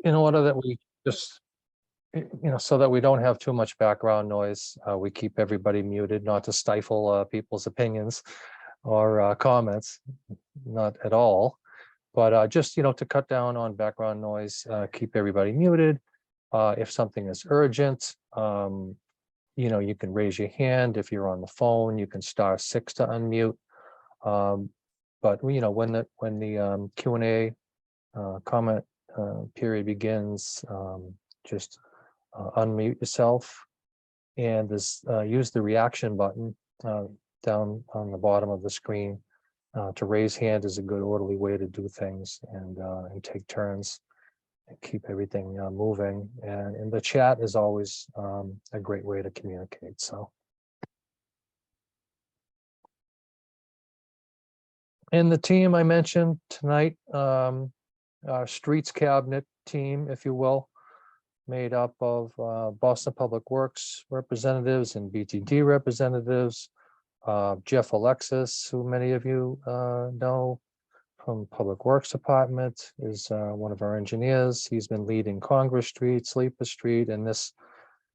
in order that we just, so that we don't have too much background noise, we keep everybody muted, not to stifle people's opinions or comments, not at all. But just, to cut down on background noise, keep everybody muted. If something is urgent, you can raise your hand. If you're on the phone, you can *6 to unmute. But when the Q&A comment period begins, just unmute yourself, and use the reaction button down on the bottom of the screen. To raise hand is a good orderly way to do things, and take turns and keep everything moving. And the chat is always a great way to communicate. So, and the team I mentioned tonight, our streets cabinet team, if you will, made up of Boston Public Works representatives and BTD representatives. Jeff Alexis, who many of you know from Public Works Department, is one of our engineers. He's been leading Congress Street, Sleeper Street, and this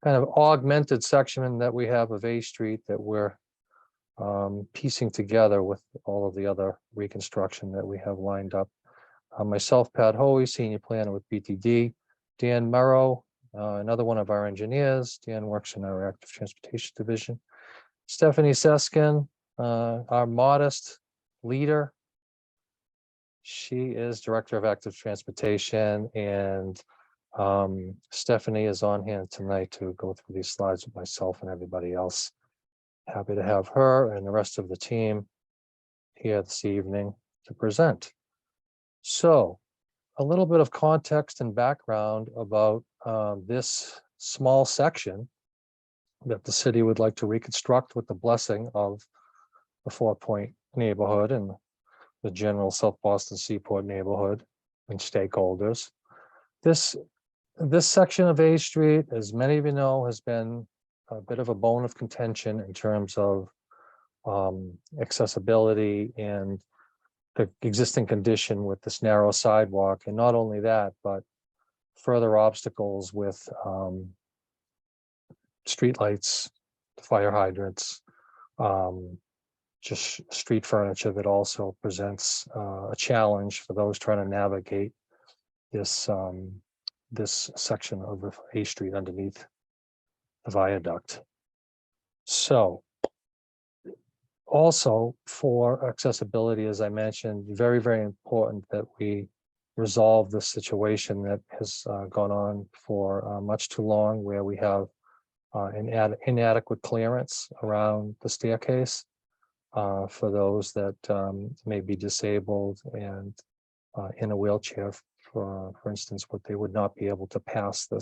kind of augmented section that we have of A Street that we're piecing together with all of the other reconstruction that we have lined up. Myself, Pat Hoey, senior planner with BTD. Dan Murrow, another one of our engineers. Dan works in our active transportation division. Stephanie Seskin, our modest leader. She is director of active transportation, and Stephanie is on hand tonight to go through these slides with myself and everybody else. Happy to have her and the rest of the team here this evening to present. So, a little bit of context and background about this small section that the city would like to reconstruct with the blessing of the 4 Point neighborhood and the general South Boston Seaport neighborhood and stakeholders. This section of A Street, as many of you know, has been a bit of a bone of contention in terms of accessibility and the existing condition with this narrow sidewalk. And not only that, but further obstacles with streetlights, fire hydrants, just street furniture that also presents a challenge for those trying to navigate this this section of the A Street underneath the viaduct. So, also for accessibility, as I mentioned, very, very important that we resolve this situation that has gone on for much too long, where we have inadequate clearance around the staircase for those that may be disabled and in a wheelchair, for instance, but they would not be able to pass the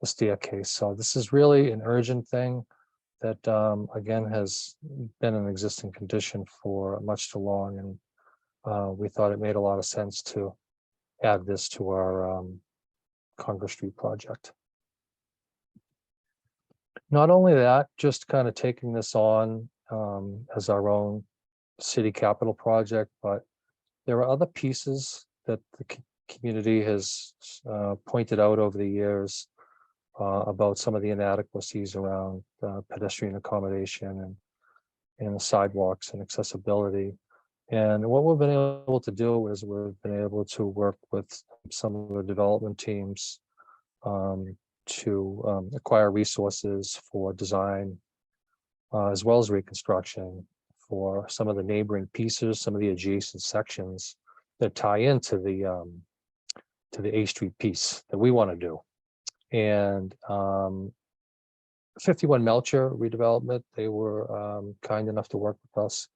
staircase. So this is really an urgent thing that again has been an existing condition for much too long, and we thought it made a lot of sense to add this to our Congress Street project. Not only that, just kind of taking this on as our own city capital project, but there are other pieces that the community has pointed out over the years about some of the inadequacies around pedestrian accommodation and the sidewalks and accessibility. And what we've been able to do is we've been able to work with some of the development teams to acquire resources for design as well as reconstruction for some of the neighboring pieces, some of the adjacent sections that tie into the A Street piece that we want to do. And 51 Melcher redevelopment, they were kind enough to work with us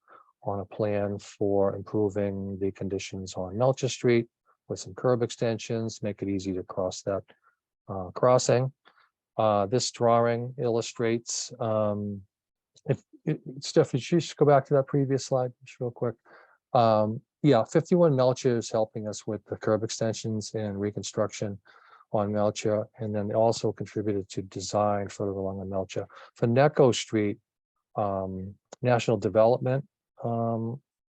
on a plan for improving the conditions on Melcher Street with some curb extensions, make it easy to cross that crossing. This drawing illustrates, Stephanie, you should go back to that previous slide just real quick. Yeah, 51 Melcher is helping us with the curb extensions and reconstruction on Melcher, and then also contributed to design further along on Melcher. For Necco Street, National Development,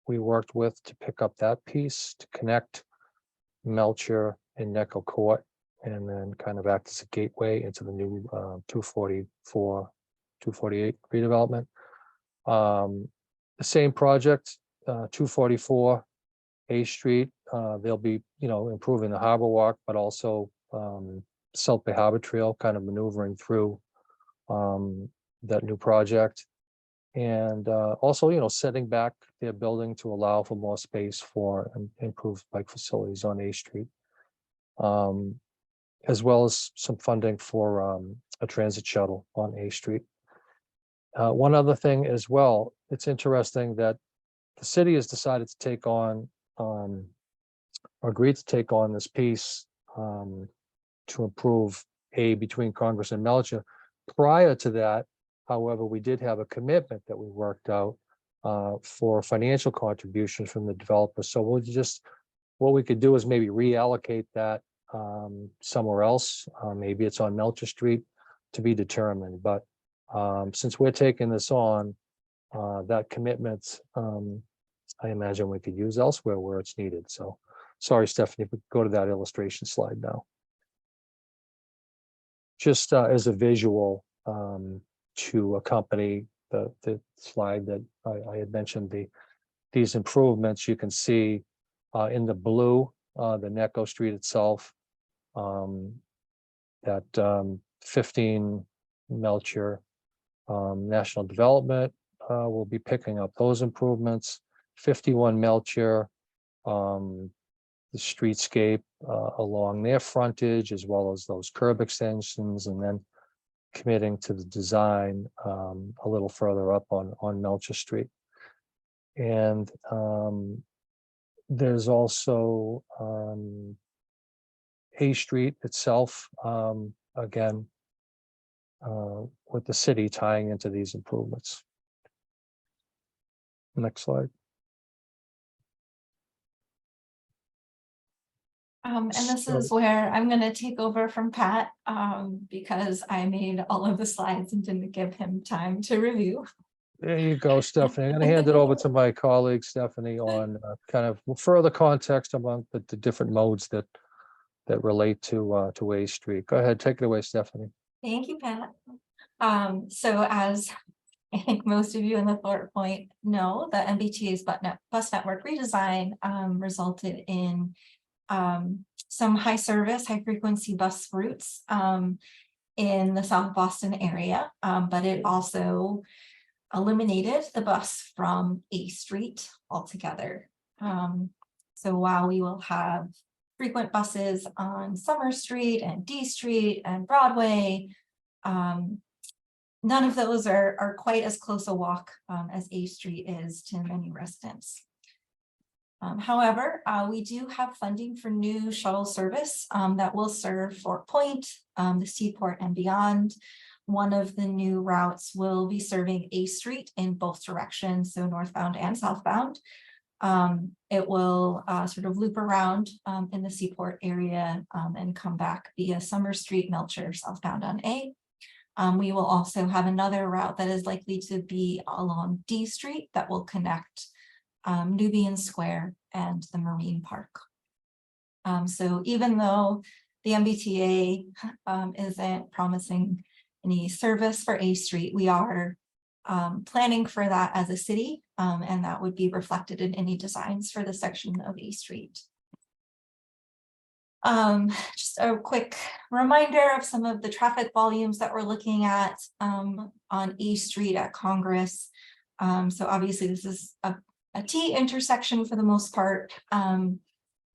we worked with to pick up that piece to connect Melcher in Necco Court, and then kind of act as a gateway into the new 244, 248 redevelopment. The same project, 244 A Street. They'll be, improving the Harbor Walk, but also South Bay Harbor Trail, kind of maneuvering through that new project. And also, setting back their building to allow for more space for improved bike facilities on A Street, as well as some funding for a transit shuttle on A Street. One other thing as well, it's interesting that the city has decided to take on, or agreed to take on this piece to improve between Congress and Melcher. Prior to that, however, we did have a commitment that we worked out for financial contributions from the developer. So what we could do is maybe reallocate that somewhere else. Maybe it's on Melcher Street, to be determined. But since we're taking this on, that commitment, I imagine we could use elsewhere where it's needed. So sorry, Stephanie, if we go to that illustration slide now. Just as a visual to accompany the slide that I had mentioned, these improvements, you can see in the blue, the Necco Street itself, that 15 Melcher National Development will be picking up those improvements. 51 Melcher, the streetscape along their frontage, as well as those curb extensions, and then committing to the design a little further up on Melcher Street. And there's also A Street itself, again, with the city tying into these improvements. Next slide. And this is where I'm going to take over from Pat because I made all of the slides and didn't give him time to review. There you go, Stephanie. I'm going to hand it over to my colleague, Stephanie, on kind of further context among the different modes that relate to A Street. Go ahead, take it away, Stephanie. Thank you, Pat. So as I think most of you in the Thorpe Point know, the MBTA's bus network redesign resulted in some high service, high frequency bus routes in the South Boston area, but it also eliminated the bus from A Street altogether. So while we will have frequent buses on Summer Street and D Street and Broadway, none of those are quite as close a walk as A Street is to many residents. However, we do have funding for new shuttle service that will serve Fort Point, the Seaport, and beyond. One of the new routes will be serving A Street in both directions, so northbound and southbound. It will sort of loop around in the Seaport area and come back via Summer Street, Melcher, southbound on A. We will also have another route that is likely to be along D Street that will connect Nubian Square and the Marine Park. So even though the MBTA isn't promising any service for A Street, we are planning for that as a city, and that would be reflected in any designs for the section of A Street. Just a quick reminder of some of the traffic volumes that we're looking at on A Street at Congress. So obviously this is a T intersection for the most part, and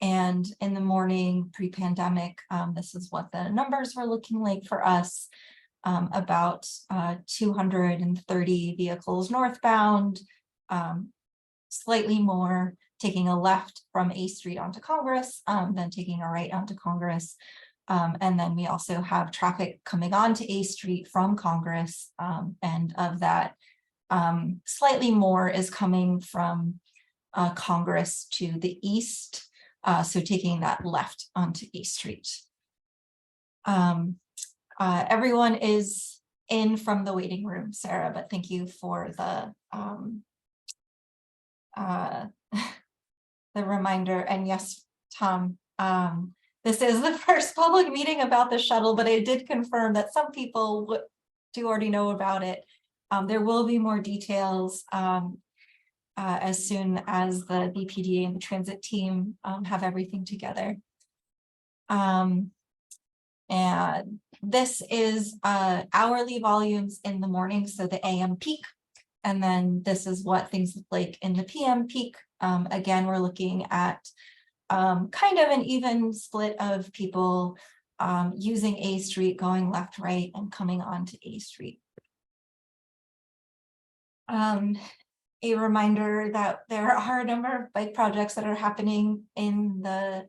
in the morning pre-pandemic, this is what the numbers were looking like for us. About 230 vehicles northbound, slightly more taking a left from A Street onto Congress, then taking a right onto Congress. And then we also have traffic coming onto A Street from Congress, and of that, slightly more is coming from Congress to the east, so taking that left onto A Street. Everyone is in from the waiting room, Sarah, but thank you for the reminder. And yes, Tom, this is the first public meeting about the shuttle, but I did confirm that some people do already know about it. There will be more details as soon as the BPDA and the transit team have everything together. And this is hourly volumes in the morning, so the AM peak. And then this is what things look like in the PM peak. Again, we're looking at kind of an even split of people using A Street, going left, right, and coming onto A Street. A reminder that there are a number of bike projects that are happening in the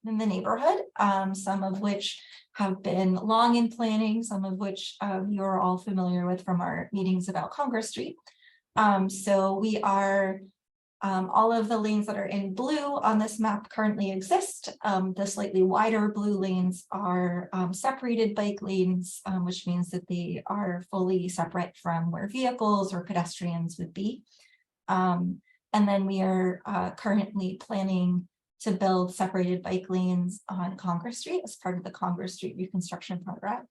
neighborhood, some of which have been long in planning, some of which you're all familiar with from our meetings about Congress Street. So we are all of the lanes that are in blue on this map currently exist. The slightly wider blue lanes are separated bike lanes, which means that they are fully separate from where vehicles or pedestrians would be. And then we are currently planning to build separated bike lanes on Congress Street as part of the Congress Street reconstruction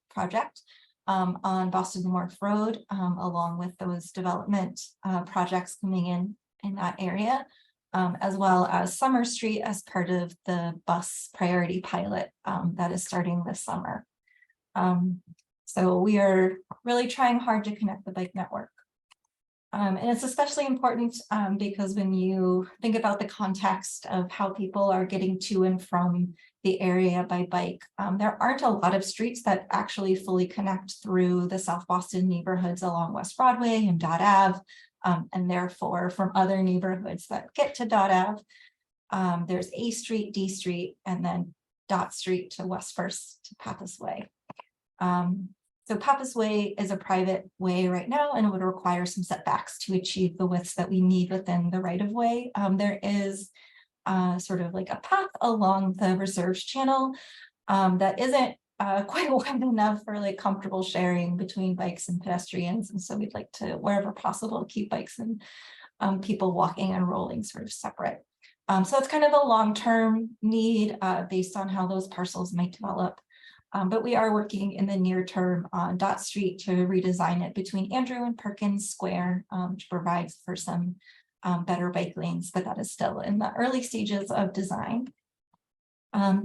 project on Boston Wharf Road, along with those development projects coming in that area, as well as Summer Street as part of the bus priority pilot that is starting this summer. So we are really trying hard to connect the bike network. And it's especially important because when you think about the context of how people are getting to and from the area by bike, there aren't a lot of streets that actually fully connect through the South Boston neighborhoods along West Broadway and Dot Ave. And therefore, from other neighborhoods that get to Dot Ave, there's A Street, D Street, and then Dot Street to West First to Pappas Way. So Pappas Way is a private way right now, and it would require some setbacks to achieve the widths that we need within the right of way. There is sort of like a path along the reserves channel that isn't quite wide enough for like comfortable sharing between bikes and pedestrians. And so we'd like to, wherever possible, keep bikes and people walking and rolling sort of separate. So it's kind of a long-term need based on how those parcels might develop. But we are working in the near term on Dot Street to redesign it between Andrew and Perkins Square to provide for some better bike lanes, but that is still in the early stages of design.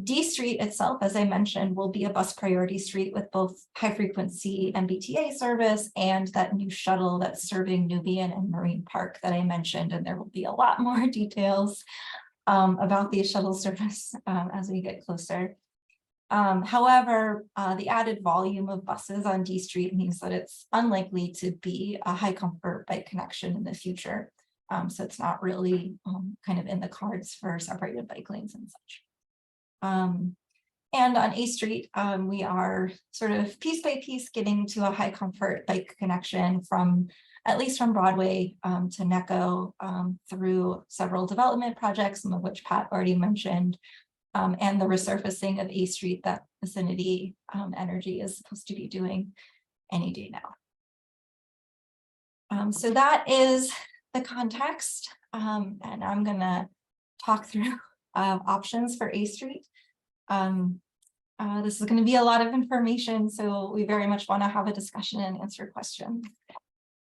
D Street itself, as I mentioned, will be a bus priority street with both high frequency MBTA service and that new shuttle that's serving Nubian and Marine Park that I mentioned. And there will be a lot more details about the shuttle service as we get closer. However, the added volume of buses on D Street means that it's unlikely to be a high comfort bike connection in the future. So it's not really kind of in the cards for separated bike lanes and such. And on A Street, we are sort of piece by piece getting to a high comfort bike connection from at least from Broadway to Necco through several development projects, some of which Pat already mentioned, and the resurfacing of A Street that Vicinity Energy is supposed to be doing any day now. So that is the context, and I'm gonna talk through options for A Street. This is going to be a lot of information, so we very much want to have a discussion and answer questions.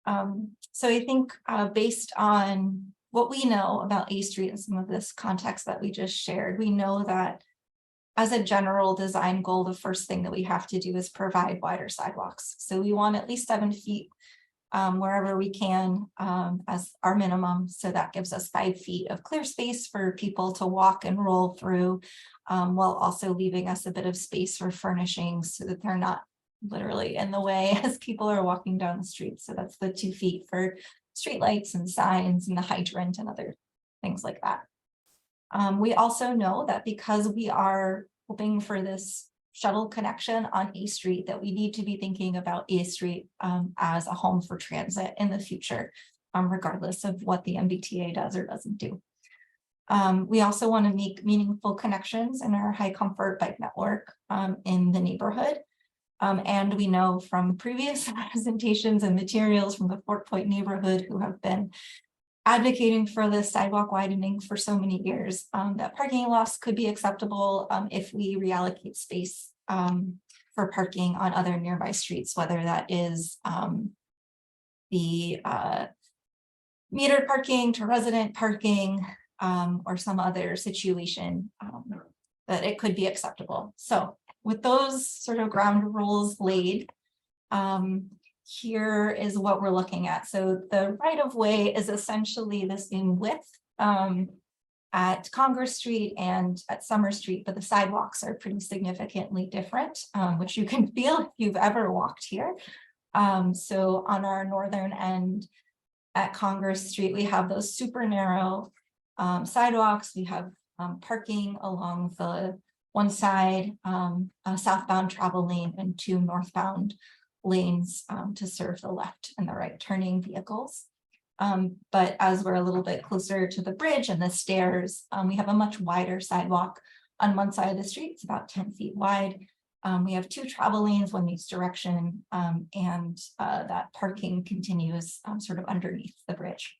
So I think based on what we know about A Street and some of this context that we just shared, we know that as a general design goal, the first thing that we have to do is provide wider sidewalks. So we want at least 7 feet wherever we can as our minimum. So that gives us 5 feet of clear space for people to walk and roll through, while also leaving us a bit of space for furnishings so that they're not literally in the way as people are walking down the street. So that's the 2 feet for streetlights and signs and the hydrant and other things like that. We also know that because we are hoping for this shuttle connection on A Street, that we need to be thinking about A Street as a home for transit in the future, regardless of what the MBTA does or doesn't do. We also want to make meaningful connections in our high comfort bike network in the neighborhood. And we know from previous presentations and materials from the Fort Point neighborhood who have been advocating for the sidewalk widening for so many years, that parking lots could be acceptable if we reallocate space for parking on other nearby streets, whether that is the metered parking to resident parking, or some other situation that it could be acceptable. So with those sort of ground rules laid, here is what we're looking at. So the right of way is essentially the same width at Congress Street and at Summer Street, but the sidewalks are pretty significantly different, which you can feel if you've ever walked here. So on our northern end at Congress Street, we have those super narrow sidewalks. We have parking along the one side, a southbound travel lane, and 2 northbound lanes to serve the left and the right turning vehicles. But as we're a little bit closer to the bridge and the stairs, we have a much wider sidewalk on one side of the street. It's about 10 feet wide. We have 2 travel lanes, one each direction, and that parking continues sort of underneath the bridge.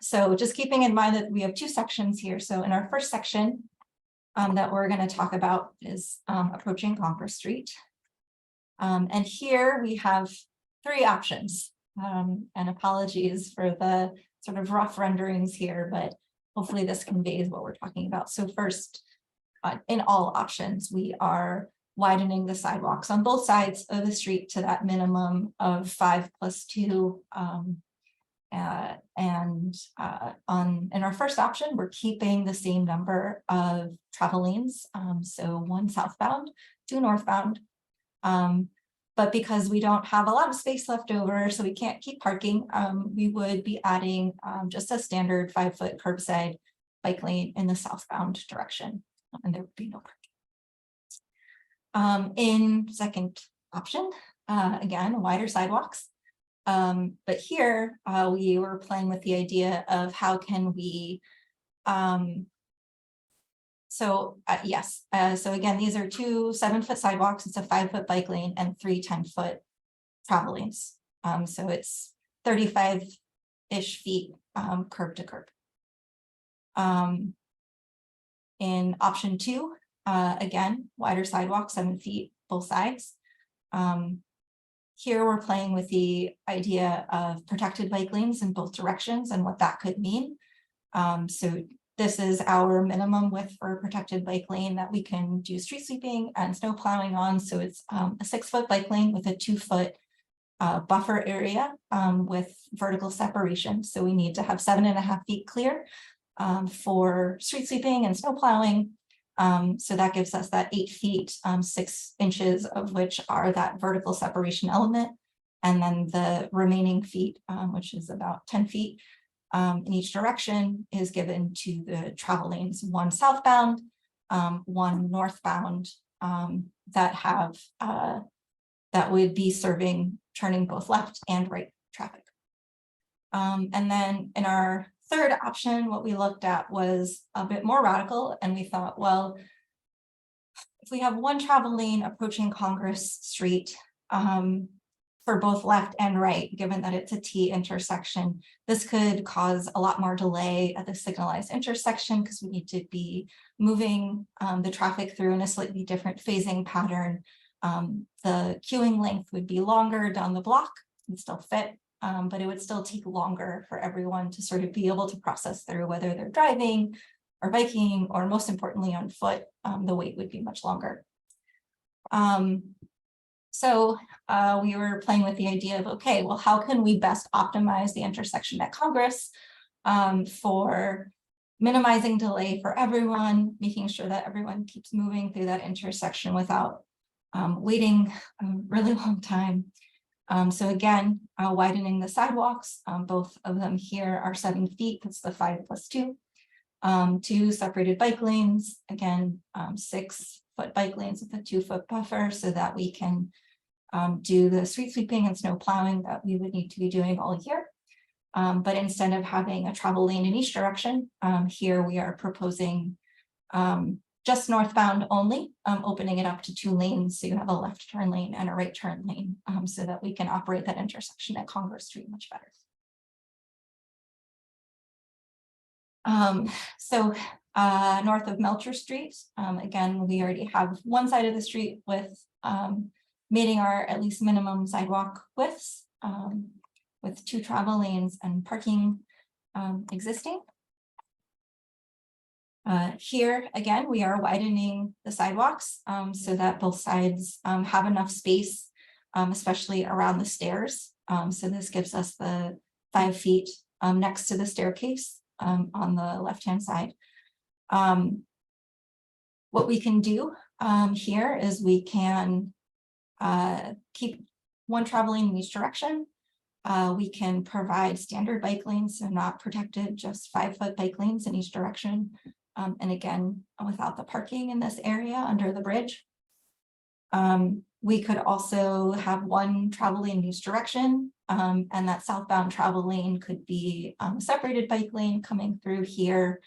So just keeping in mind that we have 2 sections here. So in our first section that we're going to talk about is approaching Congress Street. And here we have 3 options. And apologies for the sort of rough renderings here, but hopefully this conveys what we're talking about. So first, in all options, we are widening the sidewalks on both sides of the street to that minimum of 5 + 2. In our first option, we're keeping the same number of travel lanes. So 1 southbound, 2 northbound. But because we don't have a lot of space left over, so we can't keep parking, we would be adding just a standard 5-foot curbside bike lane in the southbound direction, and there would be no parking. In second option, again, wider sidewalks. But here we were playing with the idea of how can we, so again, these are 2 7-foot sidewalks. It's a 5-foot bike lane and 3 10-foot travel lanes. So it's 35-ish feet curb to curb. In option 2, again, wider sidewalk, 7 feet both sides. Here we're playing with the idea of protected bike lanes in both directions and what that could mean. So this is our minimum width for a protected bike lane that we can do street sweeping and snow plowing on. So it's a 6-foot bike lane with a 2-foot buffer area with vertical separation. So we need to have 7.5 feet clear for street sweeping and snow plowing. So that gives us that 8 feet, 6 inches of which are that vertical separation element. And then the remaining feet, which is about 10 feet in each direction, is given to the travel lanes, 1 southbound, 1 northbound, that would be serving turning both left and right traffic. And then in our third option, what we looked at was a bit more radical, and we thought, well, if we have 1 travel lane approaching Congress Street for both left and right, given that it's a T intersection, this could cause a lot more delay at the signalized intersection because we need to be moving the traffic through in a slightly different phasing pattern. The queuing length would be longer down the block, and still fit. But it would still take longer for everyone to sort of be able to process through, whether they're driving or biking, or most importantly on foot. The wait would be much longer. So we were playing with the idea of, okay, well, how can we best optimize the intersection at Congress for minimizing delay for everyone, making sure that everyone keeps moving through that intersection without waiting a really long time. So again, widening the sidewalks, both of them here are 7 feet, that's the 5 + 2. 2 separated bike lanes, again, 6-foot bike lanes with a 2-foot buffer so that we can do the street sweeping and snow plowing that we would need to be doing all year. But instead of having a travel lane in each direction, here we are proposing just northbound only, opening it up to 2 lanes. So you have a left turn lane and a right turn lane so that we can operate that intersection at Congress Street much better. So north of Melcher Street, again, we already have one side of the street with meeting our at least minimum sidewalk widths, with 2 travel lanes and parking existing. Here, again, we are widening the sidewalks so that both sides have enough space, especially around the stairs. So this gives us the 5 feet next to the staircase on the left-hand side. What we can do here is we can keep one travel lane in each direction. We can provide standard bike lanes, so not protected, just 5-foot bike lanes in each direction. And again, without the parking in this area under the bridge. We could also have one travel lane in each direction, and that southbound travel lane could be a separated bike lane coming through here.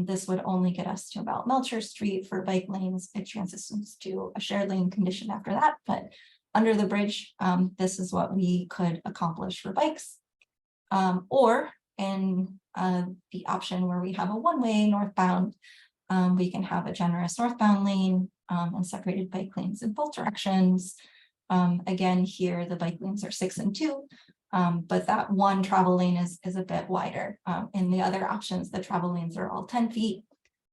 This would only get us to about Melcher Street for bike lanes. It transitions to a shared lane condition after that, but under the bridge, this is what we could accomplish for bikes. Or in the option where we have a one-way northbound, we can have a generous northbound lane and separated bike lanes in both directions. Again, here the bike lanes are 6 and 2, but that one travel lane is a bit wider. In the other options, the travel lanes are all 10 feet.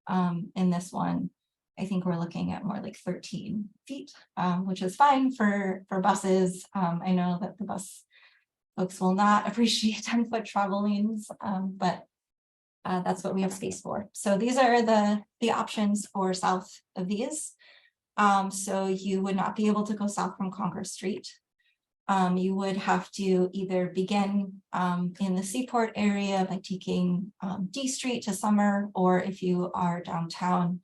In this one, I think we're looking at more like 13 feet, which is fine for buses. I know that the bus folks will not appreciate 10-foot travel lanes, but that's what we have space for. So these are the options for south of these. So you would not be able to go south from Congress Street. You would have to either begin in the Seaport area by taking D Street to Summer, or if you are downtown,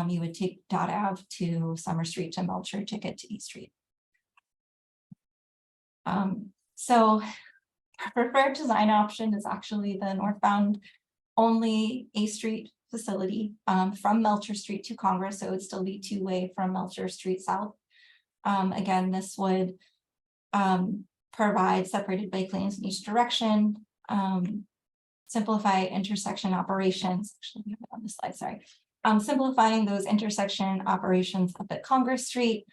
you would take Dot Ave to Summer Street to Melcher to get to E Street. So preferred design option is actually the northbound only A Street facility from Melcher Street to Congress, so it would still be 2-way from Melcher Street south. Again, this would provide separated bike lanes in each direction, simplify intersection operations. Actually, we have it on the slide, sorry. Simplifying those intersection operations up at Congress Street,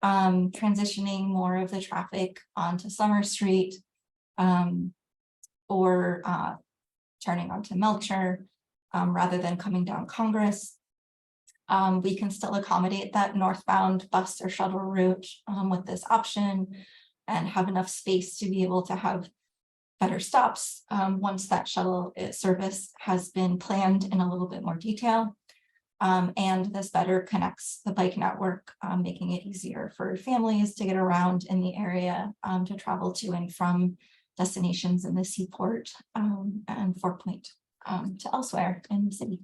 transitioning more of the traffic onto Summer Street, or turning onto Melcher rather than coming down Congress. We can still accommodate that northbound bus or shuttle route with this option and have enough space to be able to have better stops once that shuttle service has been planned in a little bit more detail. And this better connects the bike network, making it easier for families to get around in the area, to travel to and from destinations in the Seaport and Fort Point to elsewhere in the city.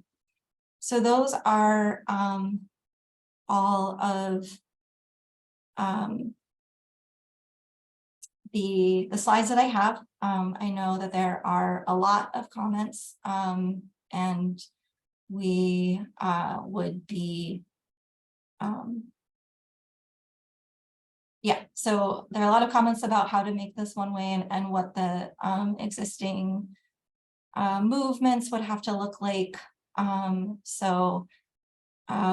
So those are all of the slides that I have. I know that there are a lot of comments, and we would be, yeah, so there are a lot of comments about how to make this one way and what the existing movements would have to look like. So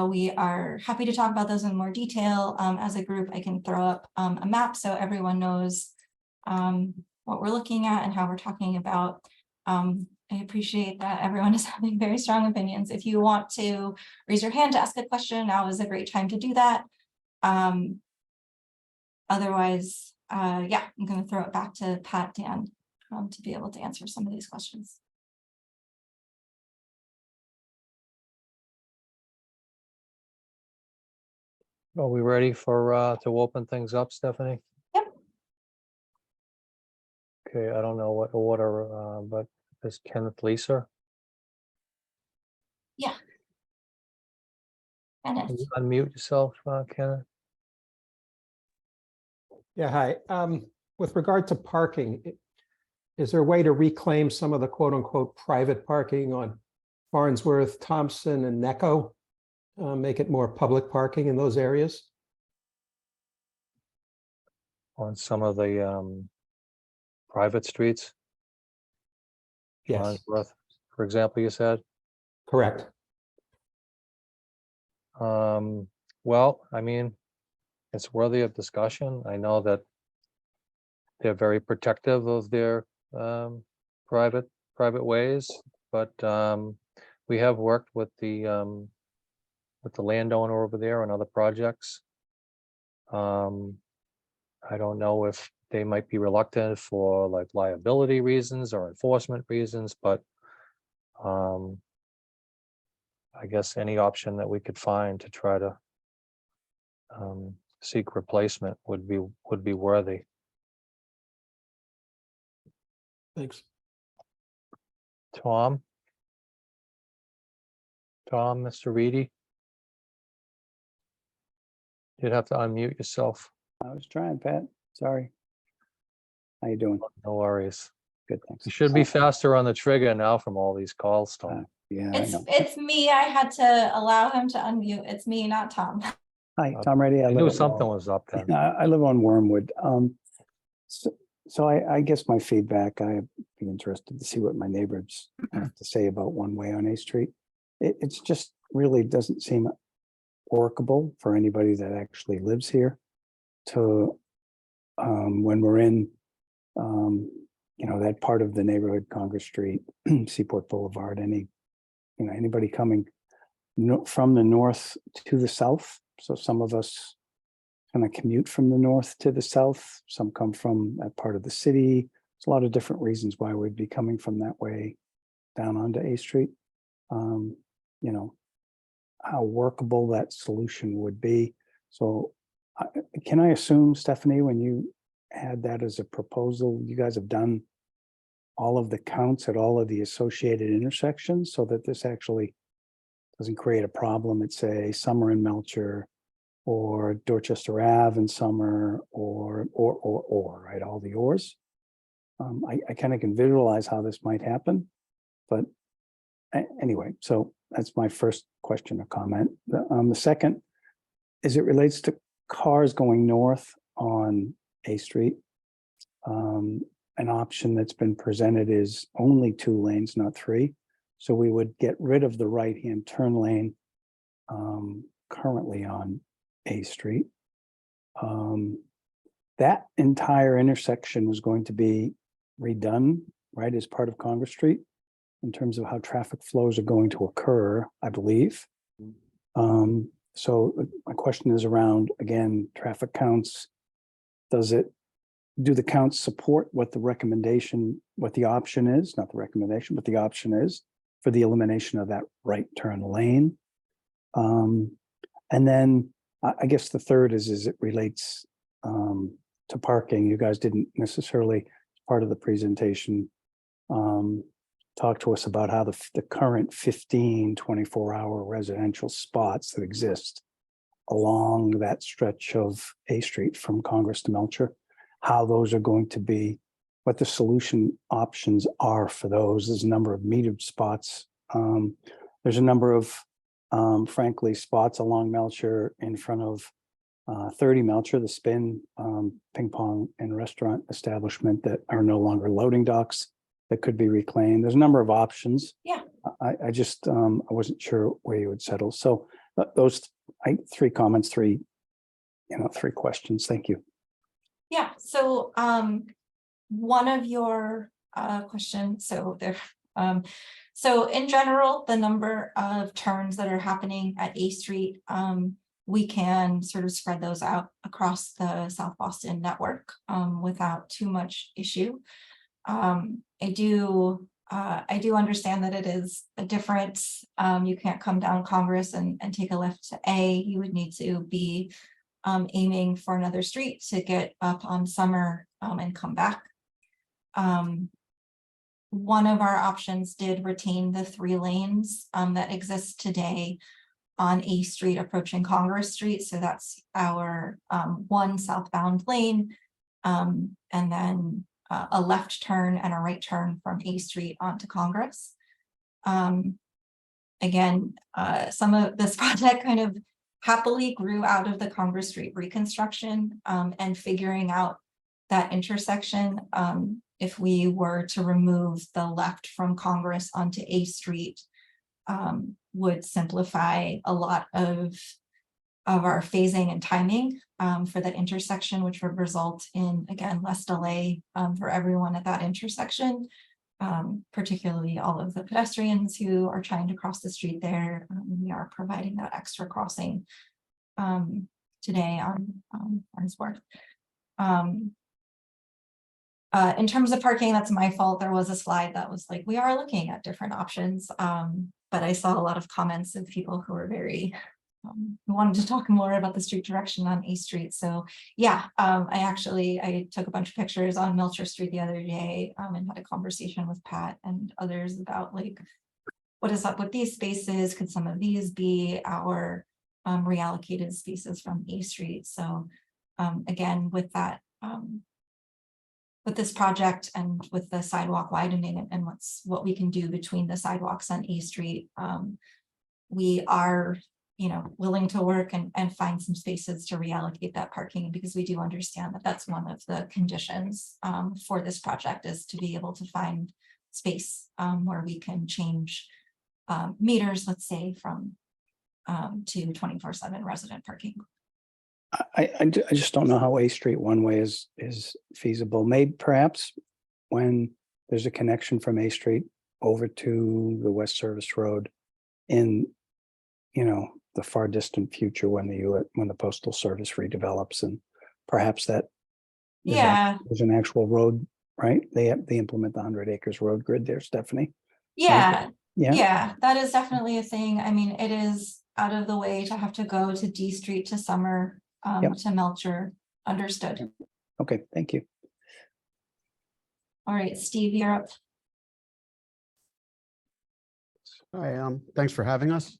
we are happy to talk about those in more detail. As a group, I can throw up a map so everyone knows what we're looking at and how we're talking about. I appreciate that everyone is having very strong opinions. If you want to raise your hand to ask a question, now is a great time to do that. Otherwise, yeah, I'm going to throw it back to Pat, Dan, to be able to answer some of these questions. Are we ready for to open things up, Stephanie? Yep. Okay, I don't know what order, but is Kenneth Lisa? Yeah. Can you unmute yourself, Kenneth? Yeah, hi. With regard to parking, is there a way to reclaim some of the quote unquote private parking on Farnsworth, Thompson, and Necco? Make it more public parking in those areas? On some of the private streets? Yes. Farnsworth. for example, you said? Correct. Well, I mean, it's worthy of discussion. I know that they're very protective of their private ways, but we have worked with the landowner over there on other projects. I don't know if they might be reluctant for like liability reasons or enforcement reasons, but I guess any option that we could find to try to seek replacement would be worthy. Thanks. Tom, Mr. Reedy, you'd have to unmute yourself. I was trying, Pat. Sorry. How you doing? No worries. Good, thanks. You should be faster on the trigger now from all these calls, Tom. Yeah, I know. It's me. I had to allow him to unmute. It's me, not Tom. Hi, Tom Reddy. I knew something was up then. I live on Wormwood. So I guess my feedback, I'd be interested to see what my neighbors have to say about one way on A Street. It's just really doesn't seem workable for anybody that actually lives here to, when we're in, that part of the neighborhood, Congress Street, Seaport Boulevard, anybody coming from the north to the south. So some of us kind of commute from the north to the south. Some come from that part of the city. There's a lot of different reasons why we'd be coming from that way down onto A Street. How workable that solution would be. So can I assume, Stephanie, when you had that as a proposal, you guys have done all of the counts at all of the associated intersections so that this actually doesn't create a problem at, say, Summer and Melcher, or Dorchester Ave and Summer, or right, all the ors. I kind of can visualize how this might happen, but anyway, so that's my first question or comment. The second, as it relates to cars going north on A Street, an option that's been presented is only 2 lanes, not 3. So we would get rid of the right-hand turn lane currently on A Street. That entire intersection was going to be redone, right, as part of Congress Street in terms of how traffic flows are going to occur, I believe. So my question is around, again, traffic counts. Do the counts support what the recommendation, what the option is, not the recommendation, but the option is for the elimination of that right turn lane? And then I guess the third is it relates to parking. You guys didn't necessarily, as part of the presentation, talk to us about how the current 15 24-hour residential spots that exist along that stretch of A Street from Congress to Melcher, how those are going to be, what the solution options are for those. There's a number of metered spots. There's a number of, frankly, spots along Melcher in front of 30 Melcher, the Spin ping pong and restaurant establishment that are no longer loading docks that could be reclaimed. There's a number of options. Yeah. I just, I wasn't sure where you would settle. So those 3 comments, 3 questions. Thank you. Yeah, so one of your questions, so there, so in general, the number of turns that are happening at A Street, we can sort of spread those out across the South Boston network without too much issue. I do understand that it is a difference. You can't come down Congress and take a left to A. You would need to be aiming for another street to get up on Summer and come back. One of our options did retain the 3 lanes that exist today on A Street approaching Congress Street. So that's our 1 southbound lane, and then a left turn and a right turn from A Street onto Congress. Again, some of this project kind of happily grew out of the Congress Street reconstruction and figuring out that intersection. if we were to remove the left from Congress onto A Street, would simplify a lot of our phasing and timing for that intersection, which would result in, again, less delay for everyone at that intersection, particularly all of the pedestrians who are trying to cross the street there. We are providing that extra crossing today on Farnsworth. In terms of parking, that's my fault. There was a slide that was like, we are looking at different options, but I saw a lot of comments of people who were very who wanted to talk more about the street direction on A Street. So yeah, I took a bunch of pictures on Melcher Street the other day and had a conversation with Pat and others about like, what is up with these spaces? Could some of these be our reallocated spaces from A Street? So again, with that, with this project and with the sidewalk widening and what we can do between the sidewalks on A Street, we are, willing to work and find some spaces to reallocate that parking, because we do understand that that's one of the conditions for this project, is to be able to find space where we can change meters, let's say, from to 24/7 resident parking. I just don't know how A Street one way is feasible. Maybe perhaps when there's a connection from A Street over to the West Service Road in, the far distant future, when the Postal Service redevelops, and perhaps that there's an actual road, right? They implement the 100 acres road grid there, Stephanie. Yeah, that is definitely a thing. I mean, it is out of the way to have to go to D Street to Summer. To Melcher. Understood. Okay, thank you. All right, Steve, you're up. Hi, thanks for having us.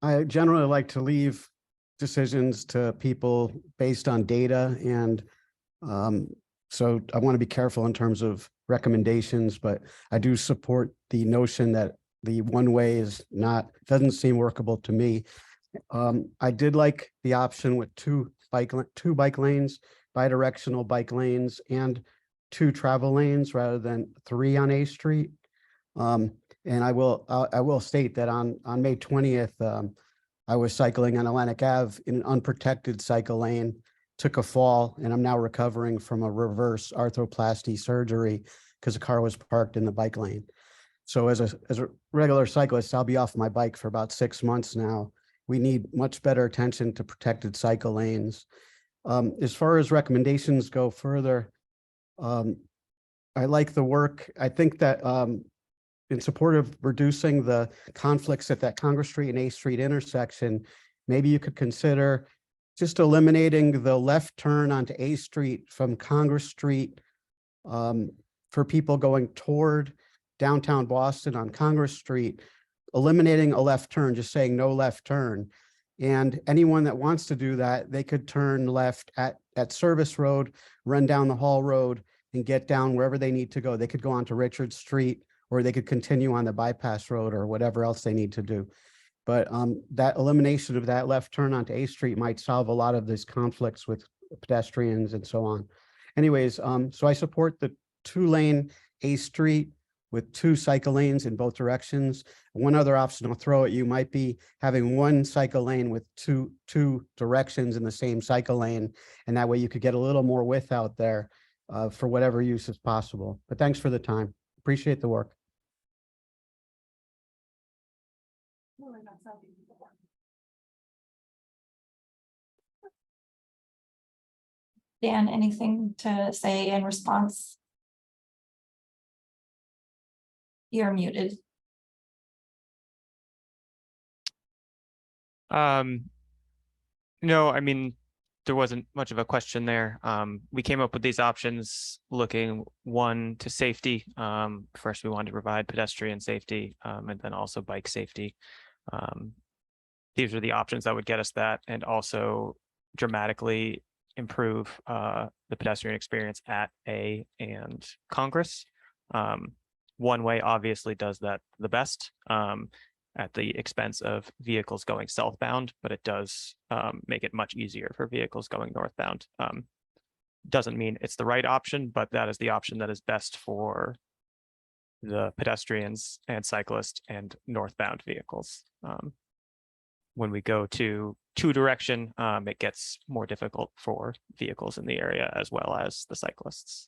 I generally like to leave decisions to people based on data, and so I want to be careful in terms of recommendations, but I do support the notion that the one way doesn't seem workable to me. I did like the option with two bike lanes, bidirectional bike lanes, and 2 travel lanes rather than 3 on A Street. And I will state that on May 20th, I was cycling on Atlantic Ave in an unprotected cycle lane, took a fall, and I'm now recovering from a reverse arthroplasty surgery because the car was parked in the bike lane. So as a regular cyclist, I'll be off my bike for about 6 months now. We need much better attention to protected cycle lanes. As far as recommendations go further, I like the work. I think that in support of reducing the conflicts at that Congress Street and A Street intersection, maybe you could consider just eliminating the left turn onto A Street from Congress Street for people going toward downtown Boston on Congress Street, eliminating a left turn, just saying no left turn. And anyone that wants to do that, they could turn left at Service Road, run down the Hall Road, and get down wherever they need to go. They could go onto Richard Street, or they could continue on the bypass road, or whatever else they need to do. But that elimination of that left turn onto A Street might solve a lot of these conflicts with pedestrians and so on. Anyways, so I support the 2-lane A Street with 2 cycle lanes in both directions. One other option I'll throw at you might be having 1 cycle lane with two directions in the same cycle lane. And that way you could get a little more width out there for whatever use is possible. But thanks for the time. Appreciate the work. Dan, anything to say in response? You're muted. No, I mean, there wasn't much of a question there. We came up with these options looking, one, to safety. First, we wanted to provide pedestrian safety and then also bike safety. These are the options that would get us that, and also dramatically improve the pedestrian experience at A and Congress. One way obviously does that the best at the expense of vehicles going southbound, but it does make it much easier for vehicles going northbound. doesn't mean it's the right option, but that is the option that is best for the pedestrians and cyclists and northbound vehicles. When we go to two direction, it gets more difficult for vehicles in the area as well as the cyclists.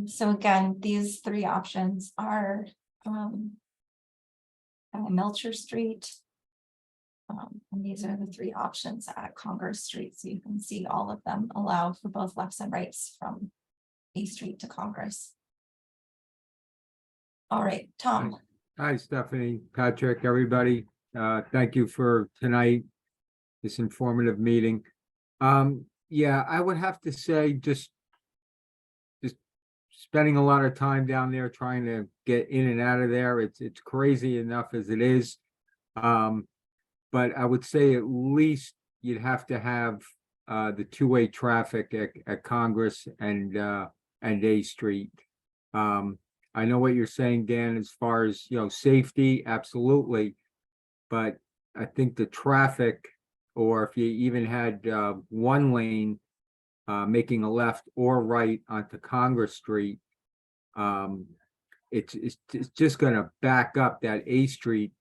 So again, these three options are Melcher Street. And these are the three options at Congress Street. So you can see all of them allow for both lefts and rights from A Street to Congress. All right, Tom. Hi, Stephanie, Patrick, everybody. Thank you for tonight, this informative meeting. Yeah, I would have to say just spending a lot of time down there trying to get in and out of there. It's crazy enough as it is. But I would say at least you'd have to have the two-way traffic at Congress and A Street. I know what you're saying, Dan, as far as, safety, absolutely. But I think the traffic, or if you even had one lane making a left or right onto Congress Street, it's just gonna back up that A Street.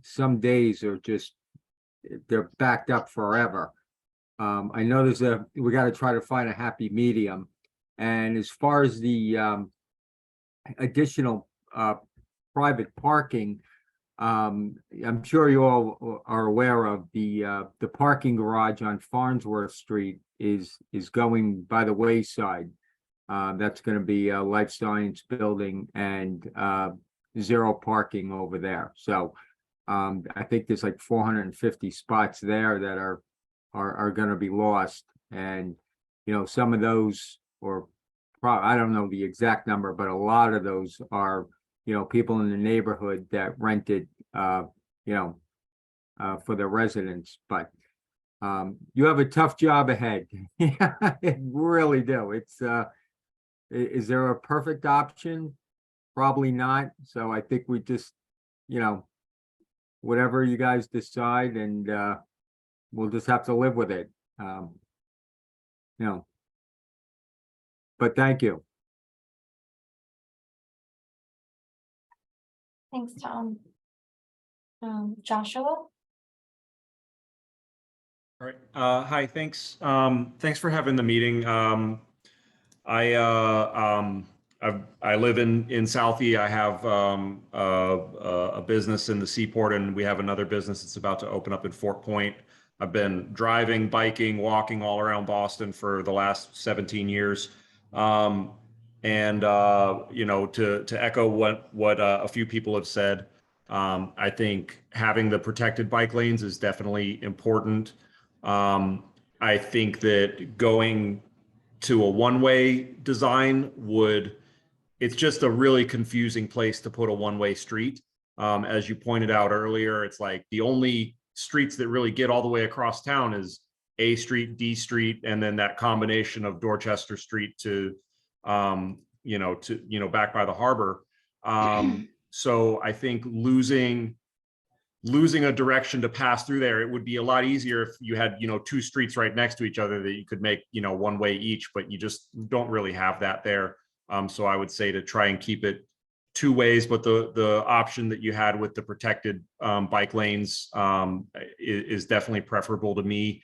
Some days are they're backed up forever. I know we got to try to find a happy medium. And as far as the additional private parking, I'm sure you all are aware of the parking garage on Farnsworth Street is going by the wayside. That's going to be a life science building and zero parking over there. So I think there's like 450 spots there that are going to be lost. And, some of those, or I don't know the exact number, but a lot of those are, people in the neighborhood that rented, for their residents. But you have a tough job ahead. You really do. Is there a perfect option? Probably not. So I think we just, whatever you guys decide, and we'll just have to live with it. But thank you. Thanks, Tom. Joshua. All right. Hi, thanks. Thanks for having the meeting. I live in Southie. I have a business in the Seaport, and we have another business that's about to open up in Fort Point. I've been driving, biking, walking all around Boston for the last 17 years. To echo what a few people have said, I think having the protected bike lanes is definitely important. I think that going to a one-way design it's just a really confusing place to put a one-way street. As you pointed out earlier, it's like the only streets that really get all the way across town is A Street, D Street, and then that combination of Dorchester Street to back by the harbor. So I think losing a direction to pass through there, it would be a lot easier if you had, two streets right next to each other that you could make, one way each, but you just don't really have that there. So I would say to try and keep it two ways, but the option that you had with the protected bike lanes is definitely preferable to me,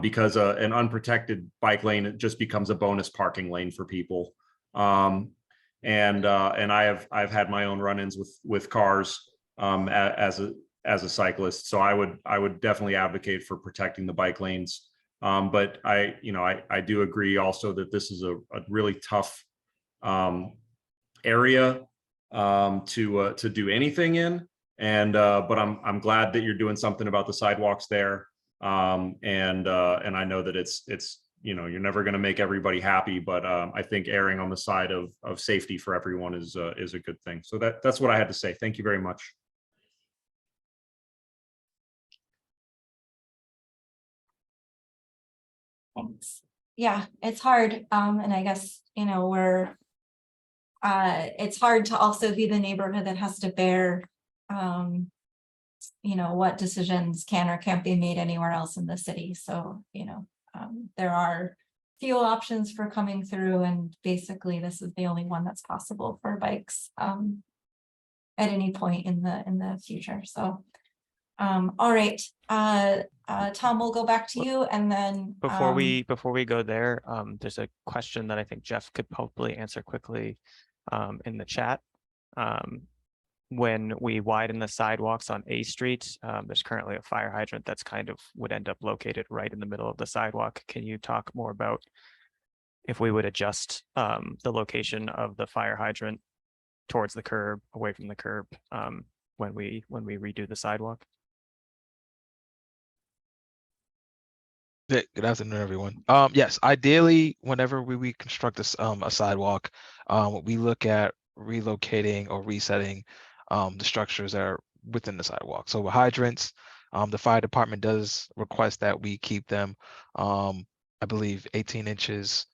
because an unprotected bike lane, it just becomes a bonus parking lane for people. And I've had my own run-ins with cars as a cyclist. So I would definitely advocate for protecting the bike lanes. But I do agree also that this is a really tough area to do anything in. But I'm glad that you're doing something about the sidewalks there. And I know that it's you're never going to make everybody happy, but I think erring on the side of safety for everyone is a good thing. So that's what I had to say. Thank you very much. Thanks. Yeah, it's hard. And I guess, it's hard to also be the neighborhood that has to bear what decisions can or can't be made anywhere else in the city. So, there are few options for coming through, and basically this is the only one that's possible for bikes at any point in the future. So, all right, Tom, we'll go back to you, and then Before we go there, there's a question that I think Jeff could probably answer quickly in the chat. When we widen the sidewalks on A Street, there's currently a fire hydrant that's would end up located right in the middle of the sidewalk. Can you talk more about if we would adjust the location of the fire hydrant towards the curb, away from the curb, when we redo the sidewalk? Good afternoon, everyone. Yes, ideally, whenever we reconstruct a sidewalk, we look at relocating or resetting the structures that are within the sidewalk. So with hydrants, the fire department does request that we keep them, I believe, 18 inches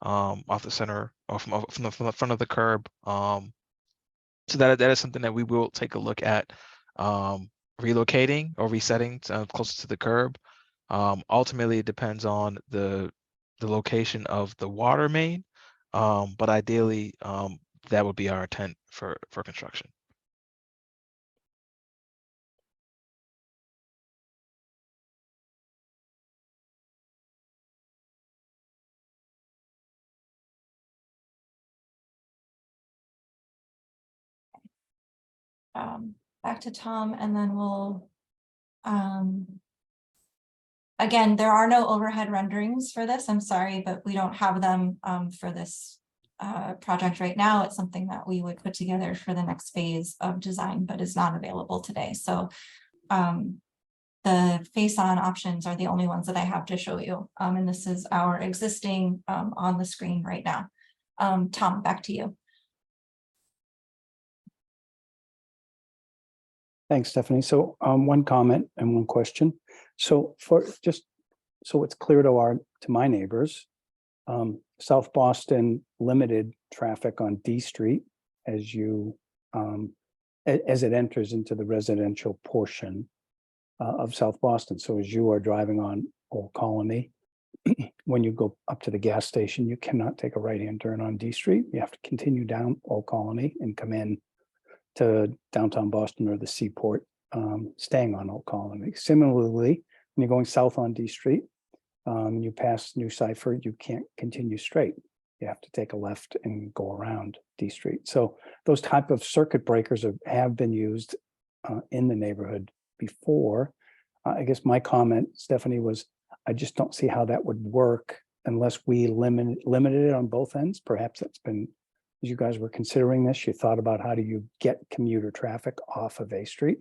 off the center or from the front of the curb. So that is something that we will take a look at relocating or resetting closer to the curb. Ultimately, it depends on the location of the water main, but ideally, that would be our intent for construction. Back to Tom, and then we'll again, there are no overhead renderings for this. I'm sorry, but we don't have them for this project right now. It's something that we would put together for the next phase of design, but is not available today. So the face-on options are the only ones that I have to show you. And this is our existing on the screen right now. Tom, back to you. Thanks, Stephanie. So one comment and one question. So just so it's clear to my neighbors, South Boston limited traffic on D Street as it enters into the residential portion of South Boston. So as you are driving on Old Colony, when you go up to the gas station, you cannot take a right-hand turn on D Street. You have to continue down Old Colony and come in to downtown Boston or the Seaport, staying on Old Colony. Similarly, when you're going south on D Street, you pass New Cypher, you can't continue straight. You have to take a left and go around D Street. So those type of circuit breakers have been used in the neighborhood before. I guess my comment, Stephanie, was I just don't see how that would work unless we limited it on both ends. Perhaps that's been, as you guys were considering this, you thought about how do you get commuter traffic off of A Street.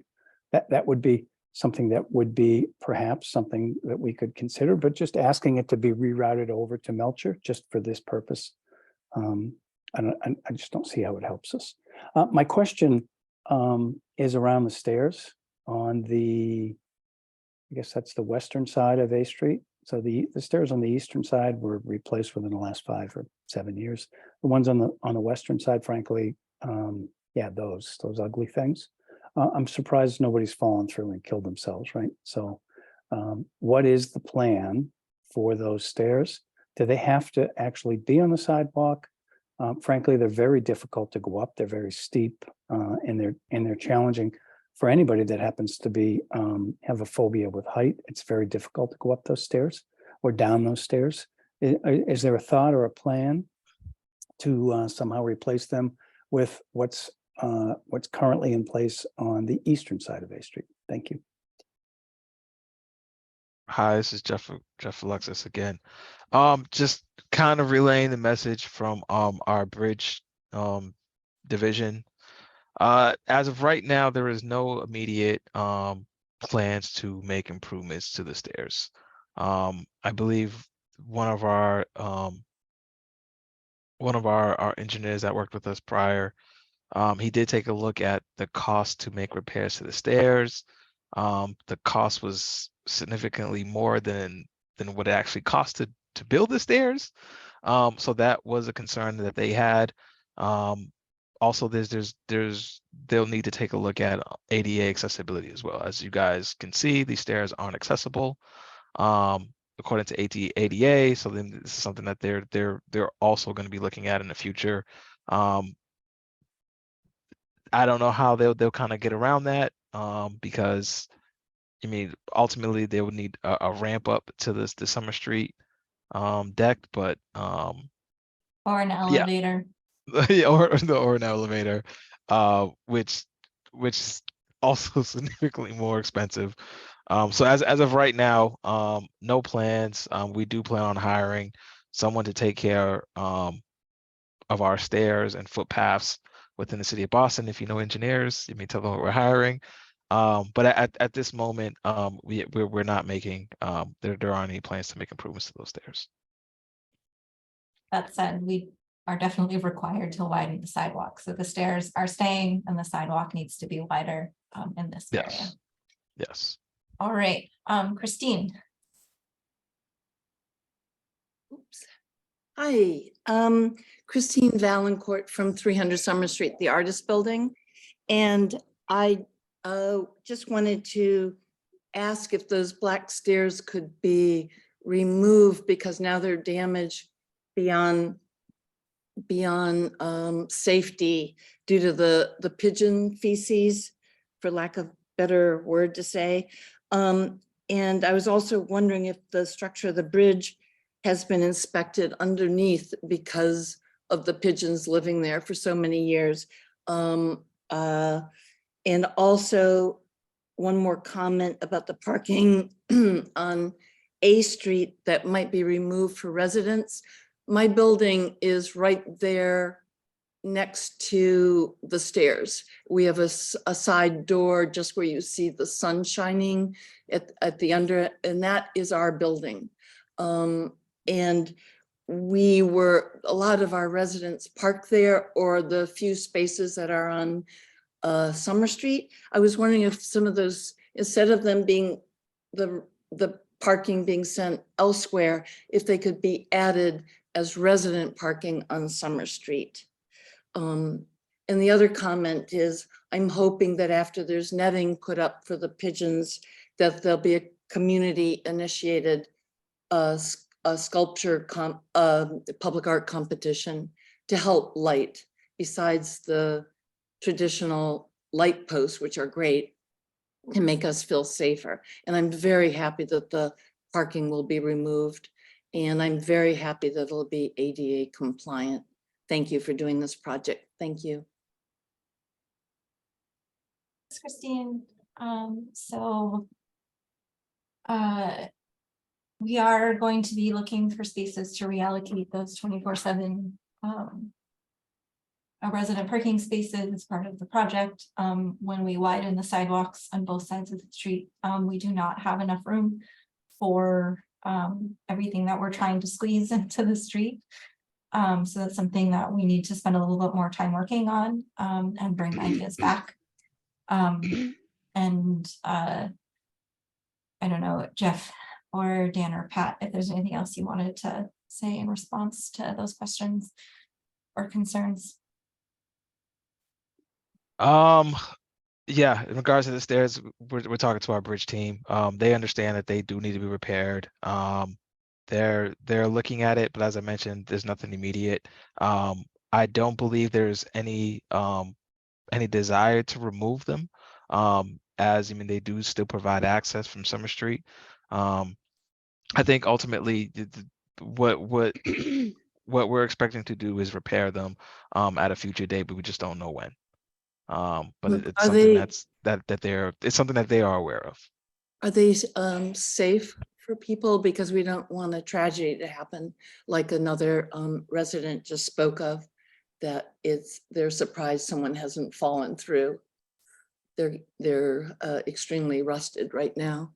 That would be something that would be perhaps something that we could consider, but just asking it to be rerouted over to Melcher just for this purpose. I just don't see how it helps us. My question is around the stairs on I guess that's the western side of A Street. So the stairs on the eastern side were replaced within the last 5 or 7 years. The ones on the western side, frankly, yeah, those ugly things. I'm surprised nobody's fallen through and killed themselves, right? So what is the plan for those stairs? Do they have to actually be on the sidewalk? Frankly, they're very difficult to go up. They're very steep and they're challenging for anybody that happens to be have a phobia with height. It's very difficult to go up those stairs or down those stairs. Is there a thought or a plan to somehow replace them with what's currently in place on the eastern side of A Street? Thank you. Hi, this is Jeff Alexis again. Just kind of relaying the message from our bridge division. As of right now, there is no immediate plans to make improvements to the stairs. I believe one of our engineers that worked with us prior, he did take a look at the cost to make repairs to the stairs. The cost was significantly more than what it actually cost to build the stairs. So that was a concern that they had. also they'll need to take a look at ADA accessibility as well. As you guys can see, these stairs aren't accessible according to ADA. So then this is something that they're also going to be looking at in the future. I don't know how they'll kind of get around that because I mean ultimately they would need a ramp up to the Summer Street deck, but Or an yeah. elevator. or an elevator, which is also significantly more expensive. So as of right now, no plans. We do plan on hiring someone to take care of our stairs and footpaths within the city of Boston. If you know engineers, you may tell them what we're hiring. But at this moment, we're not making there aren't any plans to make improvements to those stairs. That said, we are definitely required to widen the sidewalk. So the stairs are staying and the sidewalk needs to be wider in this area. Yes. Yes. All right, Christine. Oops. Hi, Christine Valancourt from 300 Summer Street, the Artist Building. And I just wanted to ask if those black stairs could be removed because now they're damaged beyond safety due to the pigeon feces, for lack of better word to say. And I was also wondering if the structure of the bridge has been inspected underneath because of the pigeons living there for so many years. And also one more comment about the parking on A Street that might be removed for residents. My building is right there next to the stairs. We have a side door just where you see the sun shining at the under, and that is our building. And a lot of our residents park there, or the few spaces that are on Summer Street. I was wondering if some of those, instead of them being the parking being sent elsewhere, if they could be added as resident parking on Summer Street. And the other comment is, I'm hoping that after there's netting put up for the pigeons, that there'll be a community initiated a sculpture public art competition to help light, besides the traditional light posts, which are great, to make us feel safer. And I'm very happy that the parking will be removed. And I'm very happy that it'll be ADA compliant. Thank you for doing this project. Thank you. Thanks, Christine. We are going to be looking for spaces to reallocate those 24/7 resident parking spaces as part of the project. When we widen the sidewalks on both sides of the street, we do not have enough room for everything that we're trying to squeeze into the street. So that's something that we need to spend a little bit more time working on and bring ideas back. I don't know, Jeff or Dan or Pat, if there's anything else you wanted to say in response to those questions or concerns. Yeah, in regards to the stairs, we're talking to our bridge team. They understand that they do need to be repaired. They're looking at it, but as I mentioned, there's nothing immediate. I don't believe there's any desire to remove them. As I mean, they do still provide access from Summer Street. I think ultimately what we're expecting to do is repair them at a future date, but we just don't know when. But it's something that they are aware of. Are they safe for people? Because we don't want a tragedy to happen, like another resident just spoke of, that they're surprised someone hasn't fallen through. They're extremely rusted right now,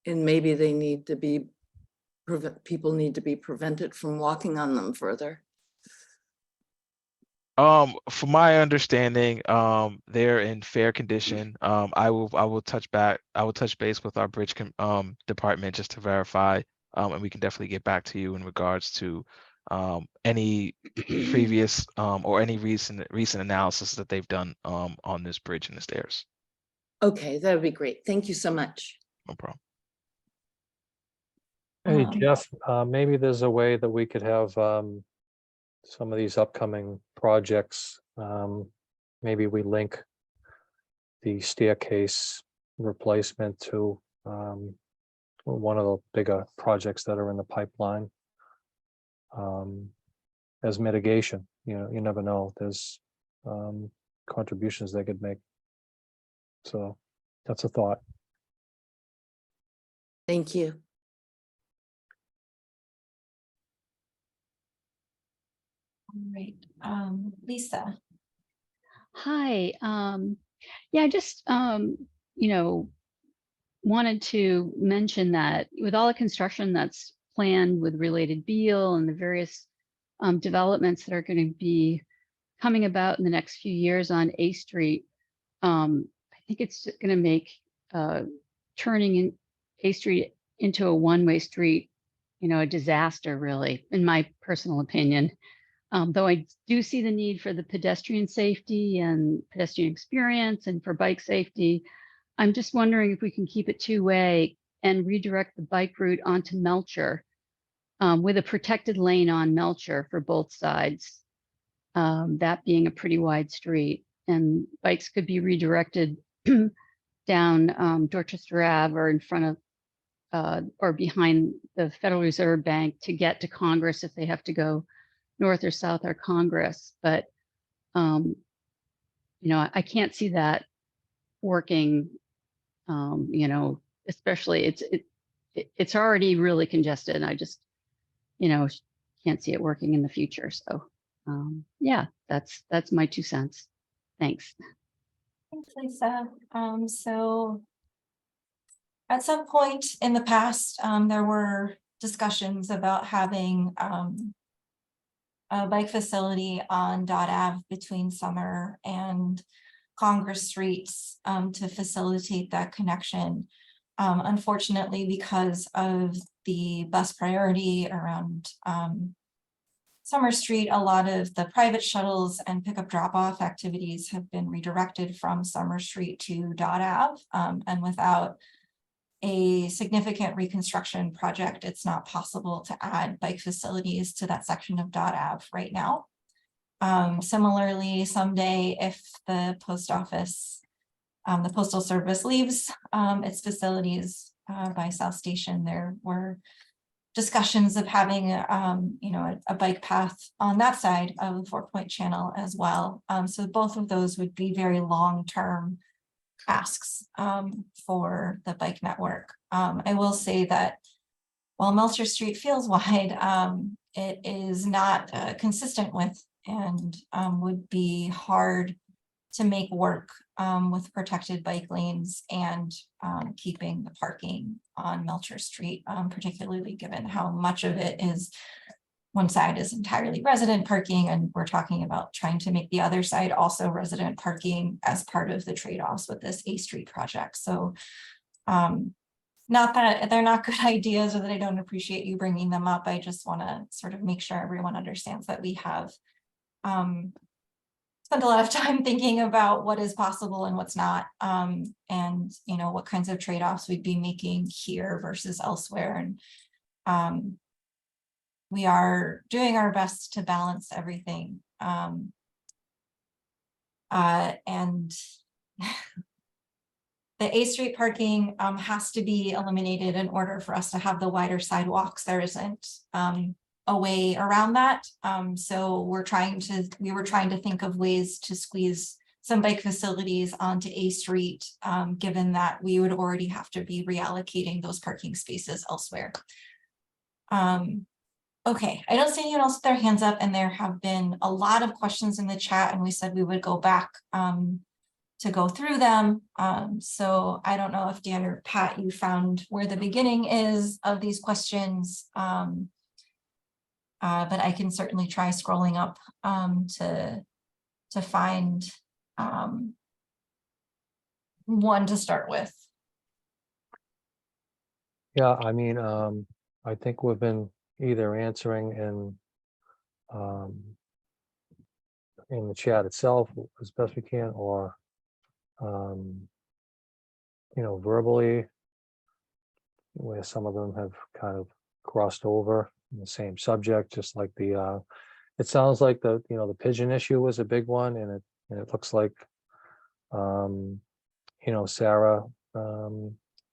and maybe they need to be people need to be prevented from walking on them further. From my understanding, they're in fair condition. I will touch base with our bridge department just to verify, and we can definitely get back to you in regards to any previous or any recent analysis that they've done on this bridge and the stairs. Okay, that would be great. Thank you so much. No problem. Hey, Um, Jeff, maybe there's a way that we could have some of these upcoming projects. Maybe we link the staircase replacement to one of the bigger projects that are in the pipeline as mitigation. You know, you never know. There's contributions they could make. So that's a thought. Thank you. All right, Lisa. Hi. Yeah, I just, you know, wanted to mention that with all the construction that's planned with related Beal and the various developments that are going to be coming about in the next few years on A Street, I think it's going to make turning in A Street into a one-way street, you know, a disaster, really, in my personal opinion. Though I do see the need for the pedestrian safety and pedestrian experience and for bike safety, I'm just wondering if we can keep it two-way and redirect the bike route onto Melcher with a protected lane on Melcher for both sides, that being a pretty wide street. And bikes could be redirected down Dorchester Ave or in front of or behind the Federal Reserve Bank to get to Congress if they have to go north or south or Congress. But, you know, I can't see that working, you know, especially it's already really congested. I just, you know, can't see it working in the future. So, yeah, that's my 2 cents. Thanks. Thanks, Lisa. So at some point in the past, there were discussions about having a bike facility on Dot Ave between Summer and Congress Streets to facilitate that connection. Unfortunately, because of the bus priority around Summer Street, a lot of the private shuttles and pickup drop-off activities have been redirected from Summer Street to Dot Ave. And without a significant reconstruction project, it's not possible to add bike facilities to that section of Dot Ave right now. Similarly, someday, if the post office, the Postal Service leaves its facilities by South Station, there were discussions of having, you know, a bike path on that side of the 4-Point Channel as well. So both of those would be very long-term asks for the bike network. I will say that while Melcher Street feels wide, it is not consistent with and would be hard to make work with protected bike lanes and keeping the parking on Melcher Street, particularly given how much of it is, one side is entirely resident parking, and we're talking about trying to make the other side also resident parking as part of the trade-offs with this A Street project. So not that they're not good ideas or that I don't appreciate you bringing them up. I just want to sort of make sure everyone understands that we have spent a lot of time thinking about what is possible and what's not, and you know, what kinds of trade-offs we'd be making here versus elsewhere. And we are doing our best to balance everything. And the A Street parking has to be eliminated in order for us to have the wider sidewalks. There isn't a way around that. So we were trying to think of ways to squeeze some bike facilities onto A Street, given that we would already have to be reallocating those parking spaces elsewhere. Okay, I don't see anyone else with their hands up, and there have been a lot of questions in the chat, and we said we would go back to go through them. So I don't know if Dan or Pat, you found where the beginning is of these questions, but I can certainly try scrolling up to find one to start with. Yeah, I mean, I think we've been either answering in in the chat itself as best we can, or verbally, where some of them have kind of crossed over in the same subject, just like the it sounds like the pigeon issue was a big one, and it looks like Sarah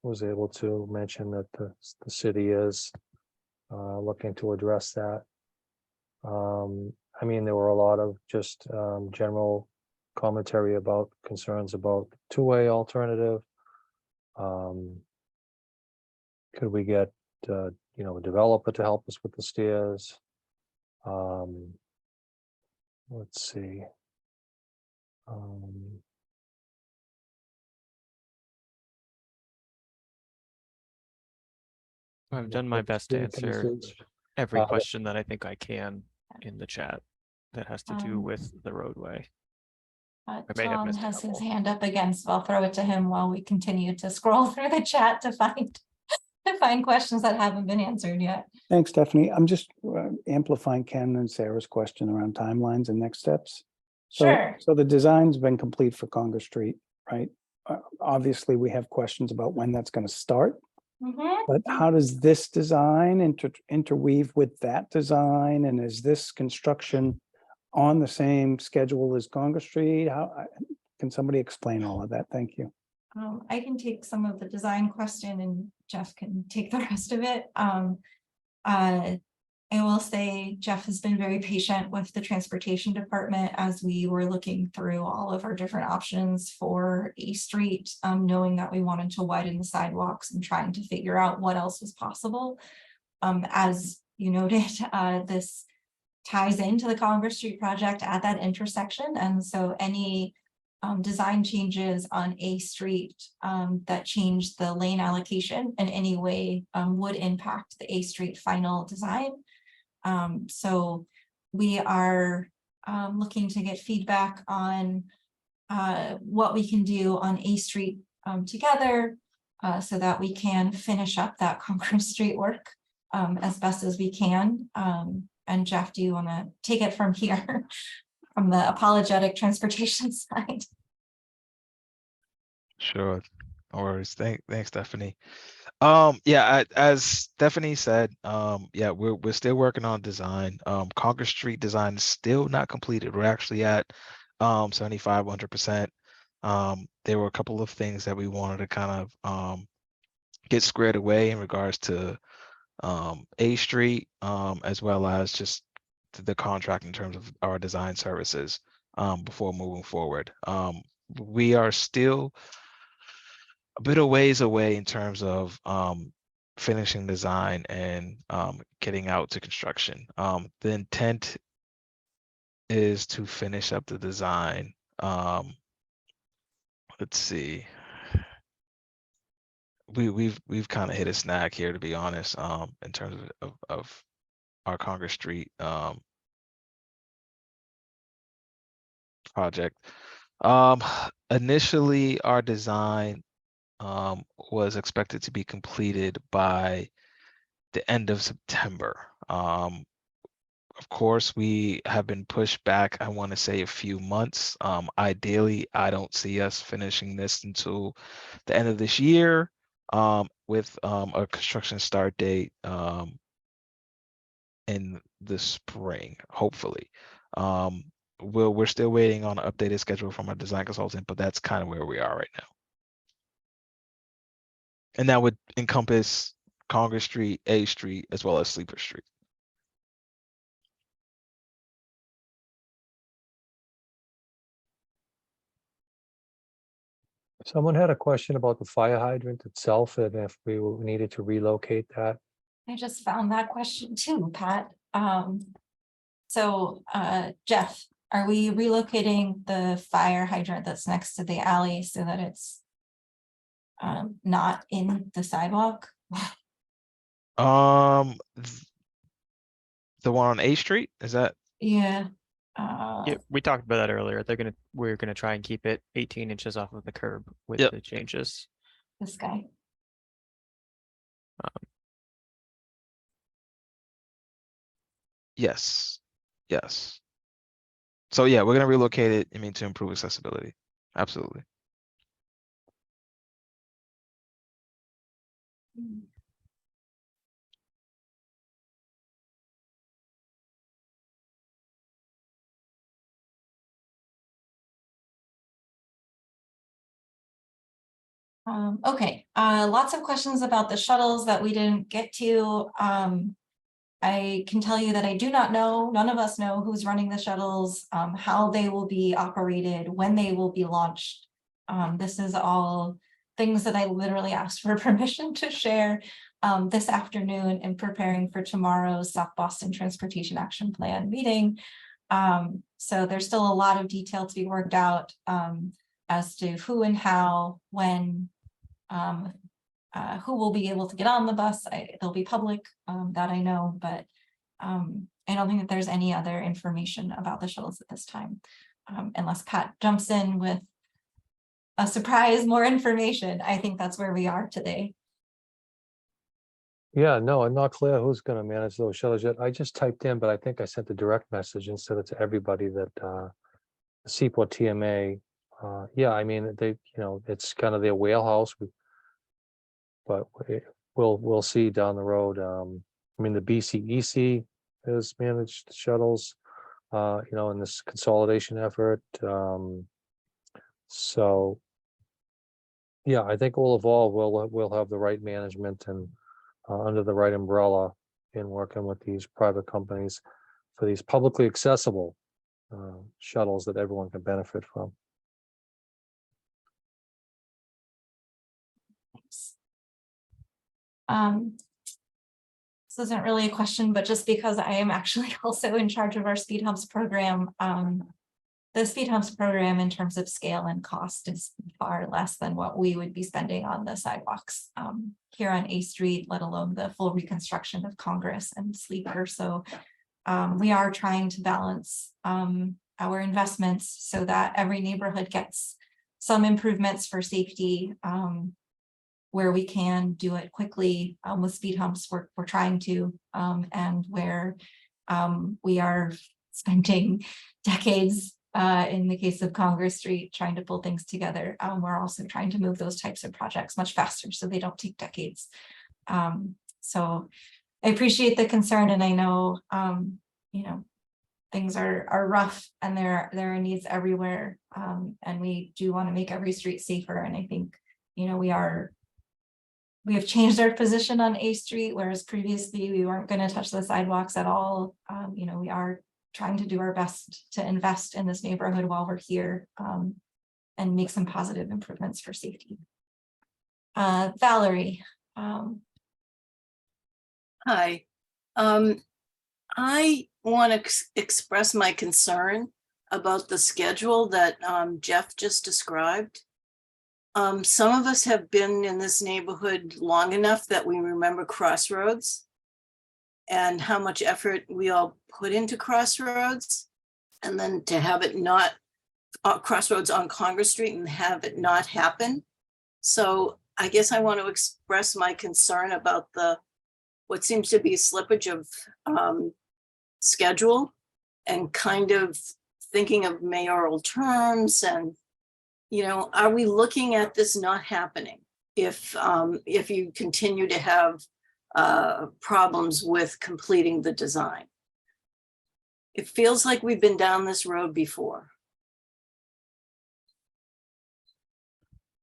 was able to mention that the city is looking to address that. I mean, there were a lot of just general commentary about concerns about two-way alternative. Could we get a developer to help us with the stairs? Let's see. I've done my best to answer every Uh, question that I think I can in the chat that has to do with the roadway. I may have Tom missed a has his couple. hand up again, so I'll throw it to him while we continue to scroll through the chat to find questions that haven't been answered yet. Thanks, Stephanie. I'm just amplifying Ken and Sarah's question around timelines and next steps. Sure. So the design's been complete for Congress Street, right? Obviously, we have questions about when that's going to start. But how does this design interweave with that design? And is this construction on the same schedule as Congress Street? How can somebody explain all of that? Thank you. I can take some of the design question and Jeff can take the rest of it. I will say Jeff has been very patient with the transportation department as we were looking through all of our different options for A Street, knowing that we wanted to widen the sidewalks and trying to figure out what else was possible. As you noted, this ties into the Congress Street project at that intersection. And so any design changes on A Street that change the lane allocation in any way would impact the A Street final design. So we are looking to get feedback on what we can do on A Street together so that we can finish up that Congress Street work as best as we can. And Jeff, do you want to take it from here from the apologetic transportation side? Sure. No worries. Thanks, Stephanie. Yeah, as Stephanie said, yeah, we're still working on design. Congress Street design is still not completed. We're actually at 75, 100%. There were a couple of things that we wanted to kind of get squared away in regards to A Street, as well as just the contract in terms of our design services before moving forward. We are still a bit of ways away in terms of finishing design and getting out to construction. The intent is to finish up the design. Let's see. We've kind of hit a snag here, to be honest, in terms of our Congress Street project. Initially, our design was expected to be completed by the end of September. Of course, we have been pushed back, I want to say a few months. Ideally, I don't see us finishing this until the end of this year with a construction start date in the spring, hopefully. We're still waiting on an updated schedule from our design consultant, but that's kind of where we are right now. And that would encompass Congress Street, A Street, as well as Sleeper Street. Someone had a question about the fire hydrant itself and if we needed to relocate that. I just found that question too, Pat. So Jeff, are we relocating the fire hydrant that's next to the alley so that it's not in the sidewalk? The one on A Street, is that? Yeah. Yeah, we talked about that earlier. We're gonna try and keep it 18 inches off of the curb with Yep. the changes. This guy. Yes. Yes. So yeah, we're gonna relocate it, I mean, to improve accessibility. Absolutely. Okay, lots of questions about the shuttles that we didn't get to. I can tell you that I do not know, none of us know who's running the shuttles, how they will be operated, when they will be launched. This is all things that I literally asked for permission to share this afternoon in preparing for tomorrow's South Boston Transportation Action Plan meeting. So there's still a lot of detail to be worked out as to who and how, when, who will be able to get on the bus. They'll be public, that I know, but I don't think that there's any other information about the shuttles at this time, unless Pat jumps in with a surprise, more information. I think that's where we are today. Yeah, no, I'm not clear who's gonna manage those shuttles yet. I just typed in, but I think I sent a direct message instead of to everybody that the Seaport TMA, yeah, I mean, they, it's kind of their wheelhouse. But we'll see down the road. I mean, the BCEC has managed shuttles, in this consolidation effort. So yeah, I think we'll evolve. We'll have the right management and under the right umbrella in working with these private companies for these publicly accessible shuttles that everyone can benefit from. This isn't really a question, but just because I am actually also in charge of our speed humps program, the speed humps program in terms of scale and cost is far less than what we would be spending on the sidewalks here on A Street, let alone the full reconstruction of Congress and Sleeper. So we are trying to balance our investments so that every neighborhood gets some improvements for safety, where we can do it quickly with speed humps. We're trying to, and where we are spending decades in the case of Congress Street trying to pull things together. We're also trying to move those types of projects much faster so they don't take decades. So I appreciate the concern, and I know things are rough and there are needs everywhere, and we do want to make every street safer. And I think we have changed our position on A Street, whereas previously we weren't going to touch the sidewalks at all. We are trying to do our best to invest in this neighborhood while we're here, and make some positive improvements for safety. Valerie. Hi. I want to express my concern about the schedule that Jeff just described. Some of us have been in this neighborhood long enough that we remember Crossroads and how much effort we all put into Crossroads, and then to have it not Crossroads on Congress Street and have it not happen. So I guess I want to express my concern about what seems to be slippage of schedule, and kind of thinking of mayoral terms. And are we looking at this not happening if you continue to have problems with completing the design? It feels like we've been down this road before.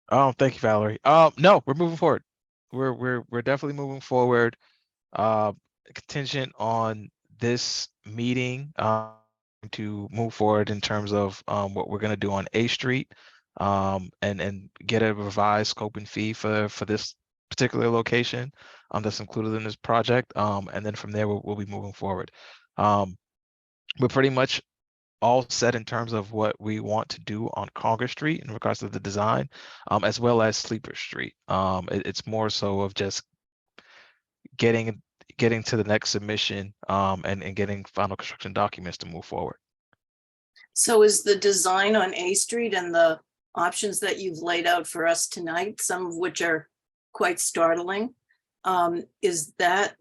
Oh, thank you, Valerie. No, we're moving forward. We're definitely moving forward. Contingent on this meeting to move forward in terms of what we're going to do on A Street, and get a revised scope and fee for this particular location that's included in this project, and then from there we'll be moving forward. We're pretty much all set in terms of what we want to do on Congress Street in regards to the design, as well as Sleeper Street. It's more so of just getting to the next submission, and getting final construction documents to move forward. So is the design on A Street and the options that you've laid out for us tonight, some of which are quite startling, is that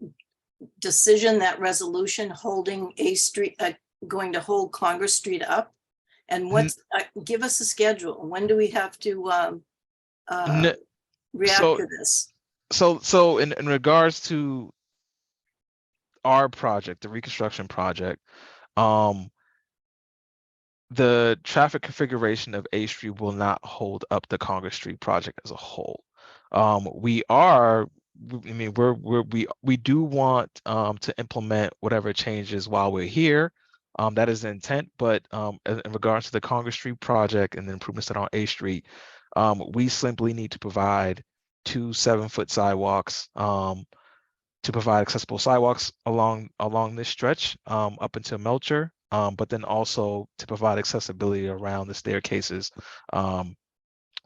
decision, that resolution, holding A Street, going to hold Congress Street up? And what's, give us a schedule. When do we have to react so- to this? So in regards to our project, the reconstruction project, the traffic configuration of A Street will not hold up the Congress Street project as a whole. We do want to implement whatever changes while we're here. That is the intent, but in regards to the Congress Street project and the improvements that are on A Street, we simply need to provide 2 7-foot sidewalks to provide accessible sidewalks along this stretch up until Melcher, but then also to provide accessibility around the staircases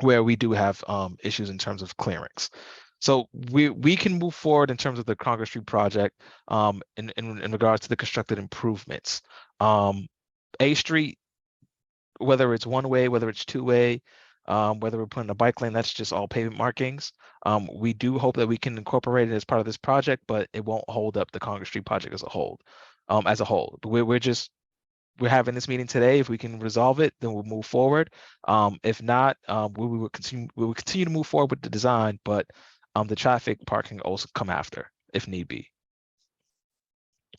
where we do have issues in terms of clearance. So we can move forward in terms of the Congress Street project in regards to the constructed improvements. A Street, whether it's one way, whether it's two way, whether we're putting a bike lane, that's just all pavement markings. We do hope that we can incorporate it as part of this project, but it won't hold up the Congress Street project as a whole. But we're having this meeting today. If we can resolve it, then we'll move forward. If not, we will continue to move forward with the design, but the traffic parking also come after if need be.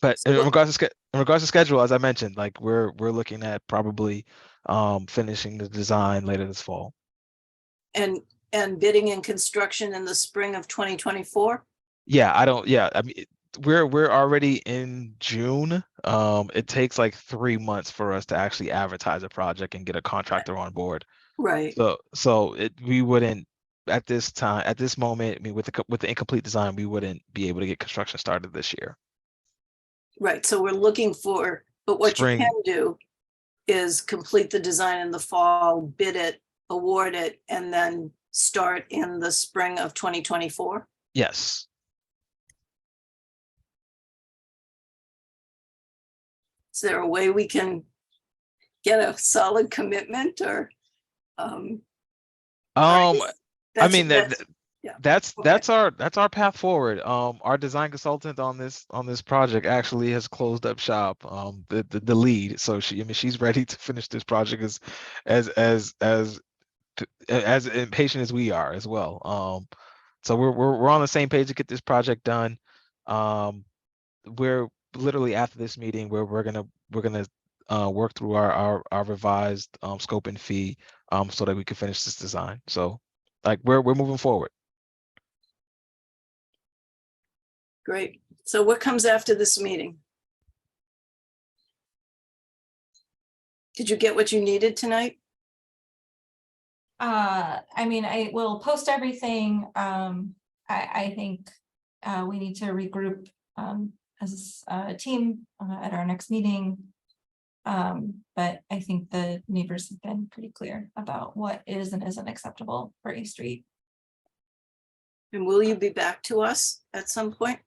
But in regards to schedule, as I mentioned, like we're looking at probably finishing the design later this fall. And bidding and construction in the spring of 2024? I mean, we're already in June. It takes like 3 months for us to actually advertise a project and get a contractor on board. Right. So we wouldn't at this moment, I mean, with the incomplete design, we wouldn't be able to get construction started this year. Right. So we're looking for, but what Spring. you can do is complete the design in the fall, bid it, award it, and then start in the spring of 2024. Yes. Is there a way we can get a solid commitment or? I mean that's okay. that's our path forward. Our design consultant on this project actually has closed up shop. The lead, so she's ready to finish this project as impatient as we are as well. So we're on the same page to get this project done. We're literally after this meeting where we're gonna work through our revised scope and fee so that we can finish this design. So like we're moving forward. Great. So what comes after this meeting? Did you get what you needed tonight? I mean, I will post everything. I think we need to regroup as a team at our next meeting. But I think the neighbors have been pretty clear about what is and isn't acceptable for A Street. And will you be back to us at some point?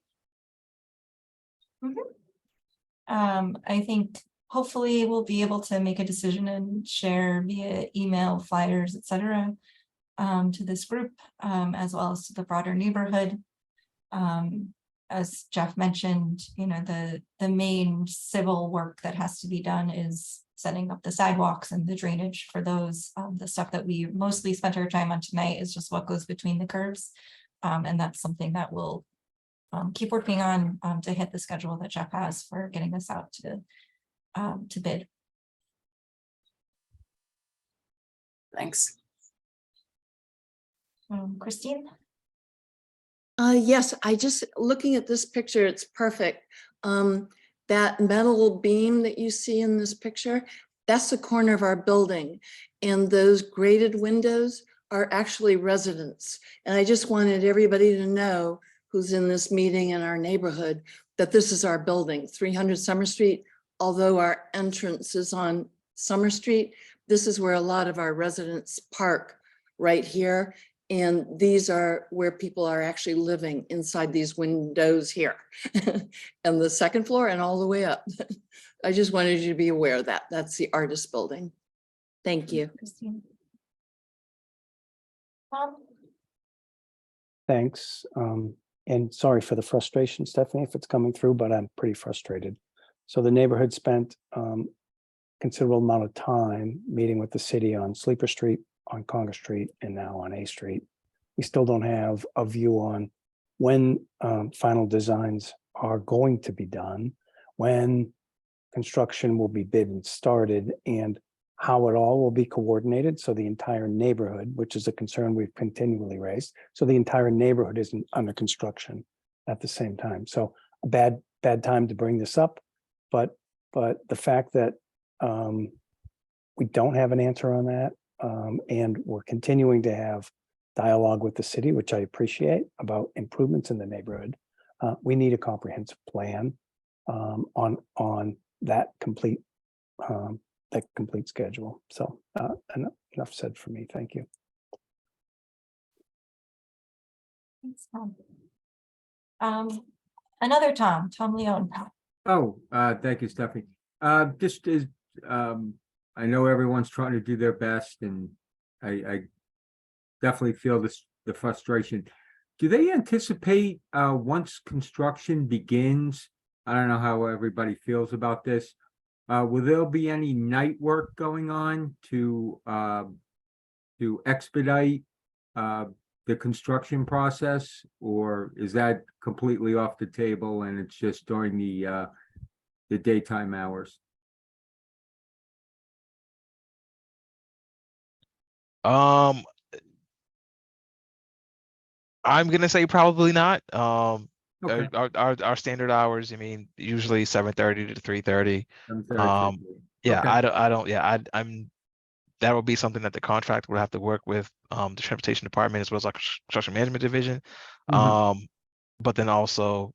I think hopefully we'll be able to make a decision and share via email, flyers, etc. To this group, as well as to the broader neighborhood. As Jeff mentioned, you know, the main civil work that has to be done is setting up the sidewalks and the drainage for those. The stuff that we mostly spent our time on tonight is just what goes between the curves. And that's something that we'll keep working on to hit the schedule that Jeff has for getting this out to bid. Thanks. Christine? Yes, I just looking at this picture, it's perfect. That metal beam that you see in this picture, that's the corner of our building. And those grated windows are actually residents. And I just wanted everybody to know who's in this meeting in our neighborhood that this is our building, 300 Summer Street. Although our entrance is on Summer Street, this is where a lot of our residents park right here. And these are where people are actually living inside these windows here and the second floor and all the way up. I just wanted you to be aware of that. That's the artist building. Thank you. Christine. Thanks. And sorry for the frustration, Stephanie, if it's coming through, but I'm pretty frustrated. So the neighborhood spent considerable amount of time meeting with the city on Sleeper Street, on Congress Street, and now on A Street. We still don't have a view on when final designs are going to be done, when construction will be bid and started, and how it all will be coordinated. So the entire neighborhood, which is a concern we've continually raised, so the entire neighborhood isn't under construction at the same time. So a bad time to bring this up, but the fact that we don't have an answer on that, and we're continuing to have dialogue with the city, which I appreciate, about improvements in the neighborhood. We need a comprehensive plan on that complete schedule. So enough said for me. Thank you. Thanks, Tom. Another Tom Leone. Oh, thank you, Stephanie. Just as, I know everyone's trying to do their best, and I definitely feel the frustration. Do they anticipate, once construction begins, I don't know how everybody feels about this, will there be any night work going on to expedite the construction process, or is that completely off the table and it's just during the daytime hours? I'm gonna say probably not. Okay. Our standard hours, I mean, usually 7:30 to 3:30. Yeah, Okay. I don't, yeah, I'm, that will be something that the contractor will have to work with the transportation department as well as our construction management division. But then also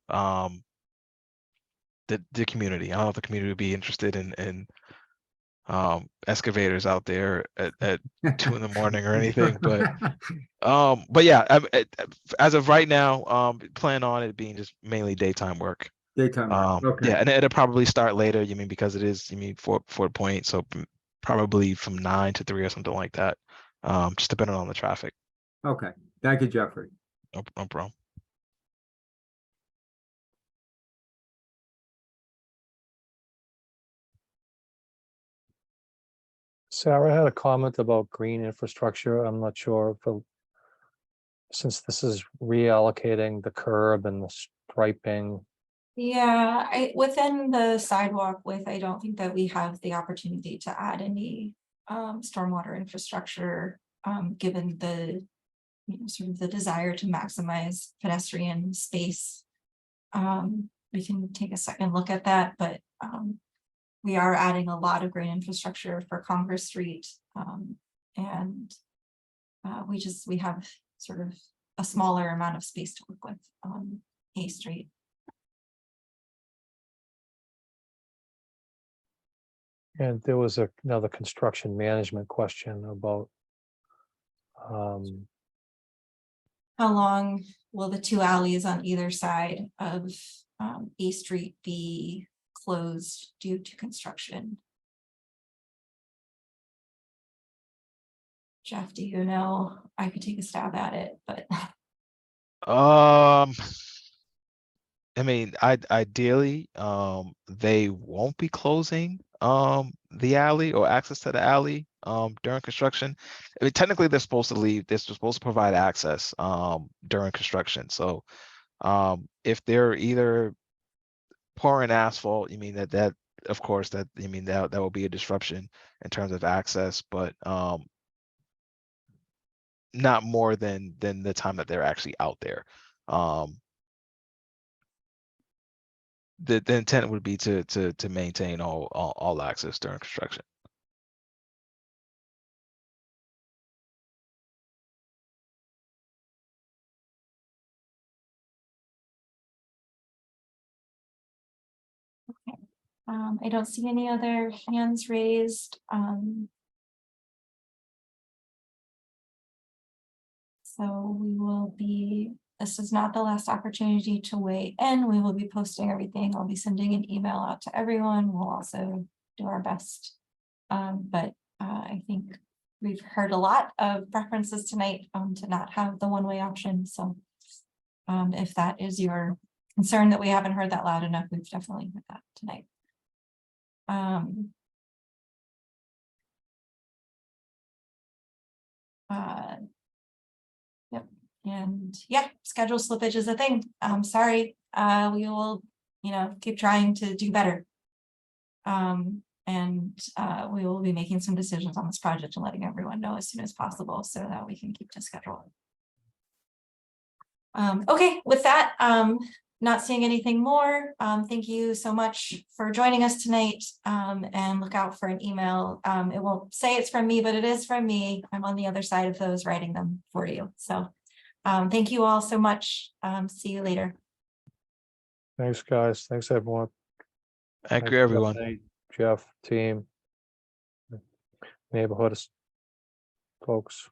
the community. I don't know if the community would be interested in excavators out there at 2 in the morning or anything, but yeah, as of right now, plan on it being just mainly daytime work. Daytime work. Okay. Yeah, and it'll probably start later, you mean, because it is, you mean, Fort Point, so probably from 9 to 3 or something like that, just depending on the traffic. Okay. Thank you, Jeffrey. No problem. Sarah had a comment about green infrastructure. I'm not sure if, since this is reallocating the curb and the striping. Yeah, within the sidewalk width, I don't think that we have the opportunity to add any stormwater infrastructure, given the sort of the desire to maximize pedestrian space. We can take a second look at that, but we are adding a lot of green infrastructure for Congress Street, and we have sort of a smaller amount of space to work with on A Street. And there was another construction management question about How long will the two alleys on either side of A Street be closed due to construction? Jeff, do you know? I could take a stab at it, but I mean, ideally, they won't be closing the alley or access to the alley during construction. I mean, technically they're supposed to leave, they're supposed to provide access during construction. So if they're either pouring asphalt, you mean that of course that, you mean that will be a disruption in terms of access, but not more than the time that they're actually out there. The intent would be to maintain all access during construction. okay. I don't see any other hands raised. So we will be, this is not the last opportunity to weigh in. We will be posting everything. I'll be sending an email out to everyone. We'll also do our best. But I think we've heard a lot of preferences tonight to not have the one-way option. So if that is your concern that we haven't heard that loud enough, we've definitely heard that tonight. Yep, and yeah, schedule slippage is a thing. I'm sorry. We will, keep trying to do better. And we will be making some decisions on this project and letting everyone know as soon as possible so that we can keep to schedule. Okay, with that, not seeing anything more. Thank you so much for joining us tonight. And look out for an email. It won't say it's from me, but it is from me. I'm on the other side of those writing them for you. So thank you all so much. See you later. Thanks, guys. Thanks, everyone. Thank Thanks, you, everyone. Stephanie, Jeff, team, neighborhood folks.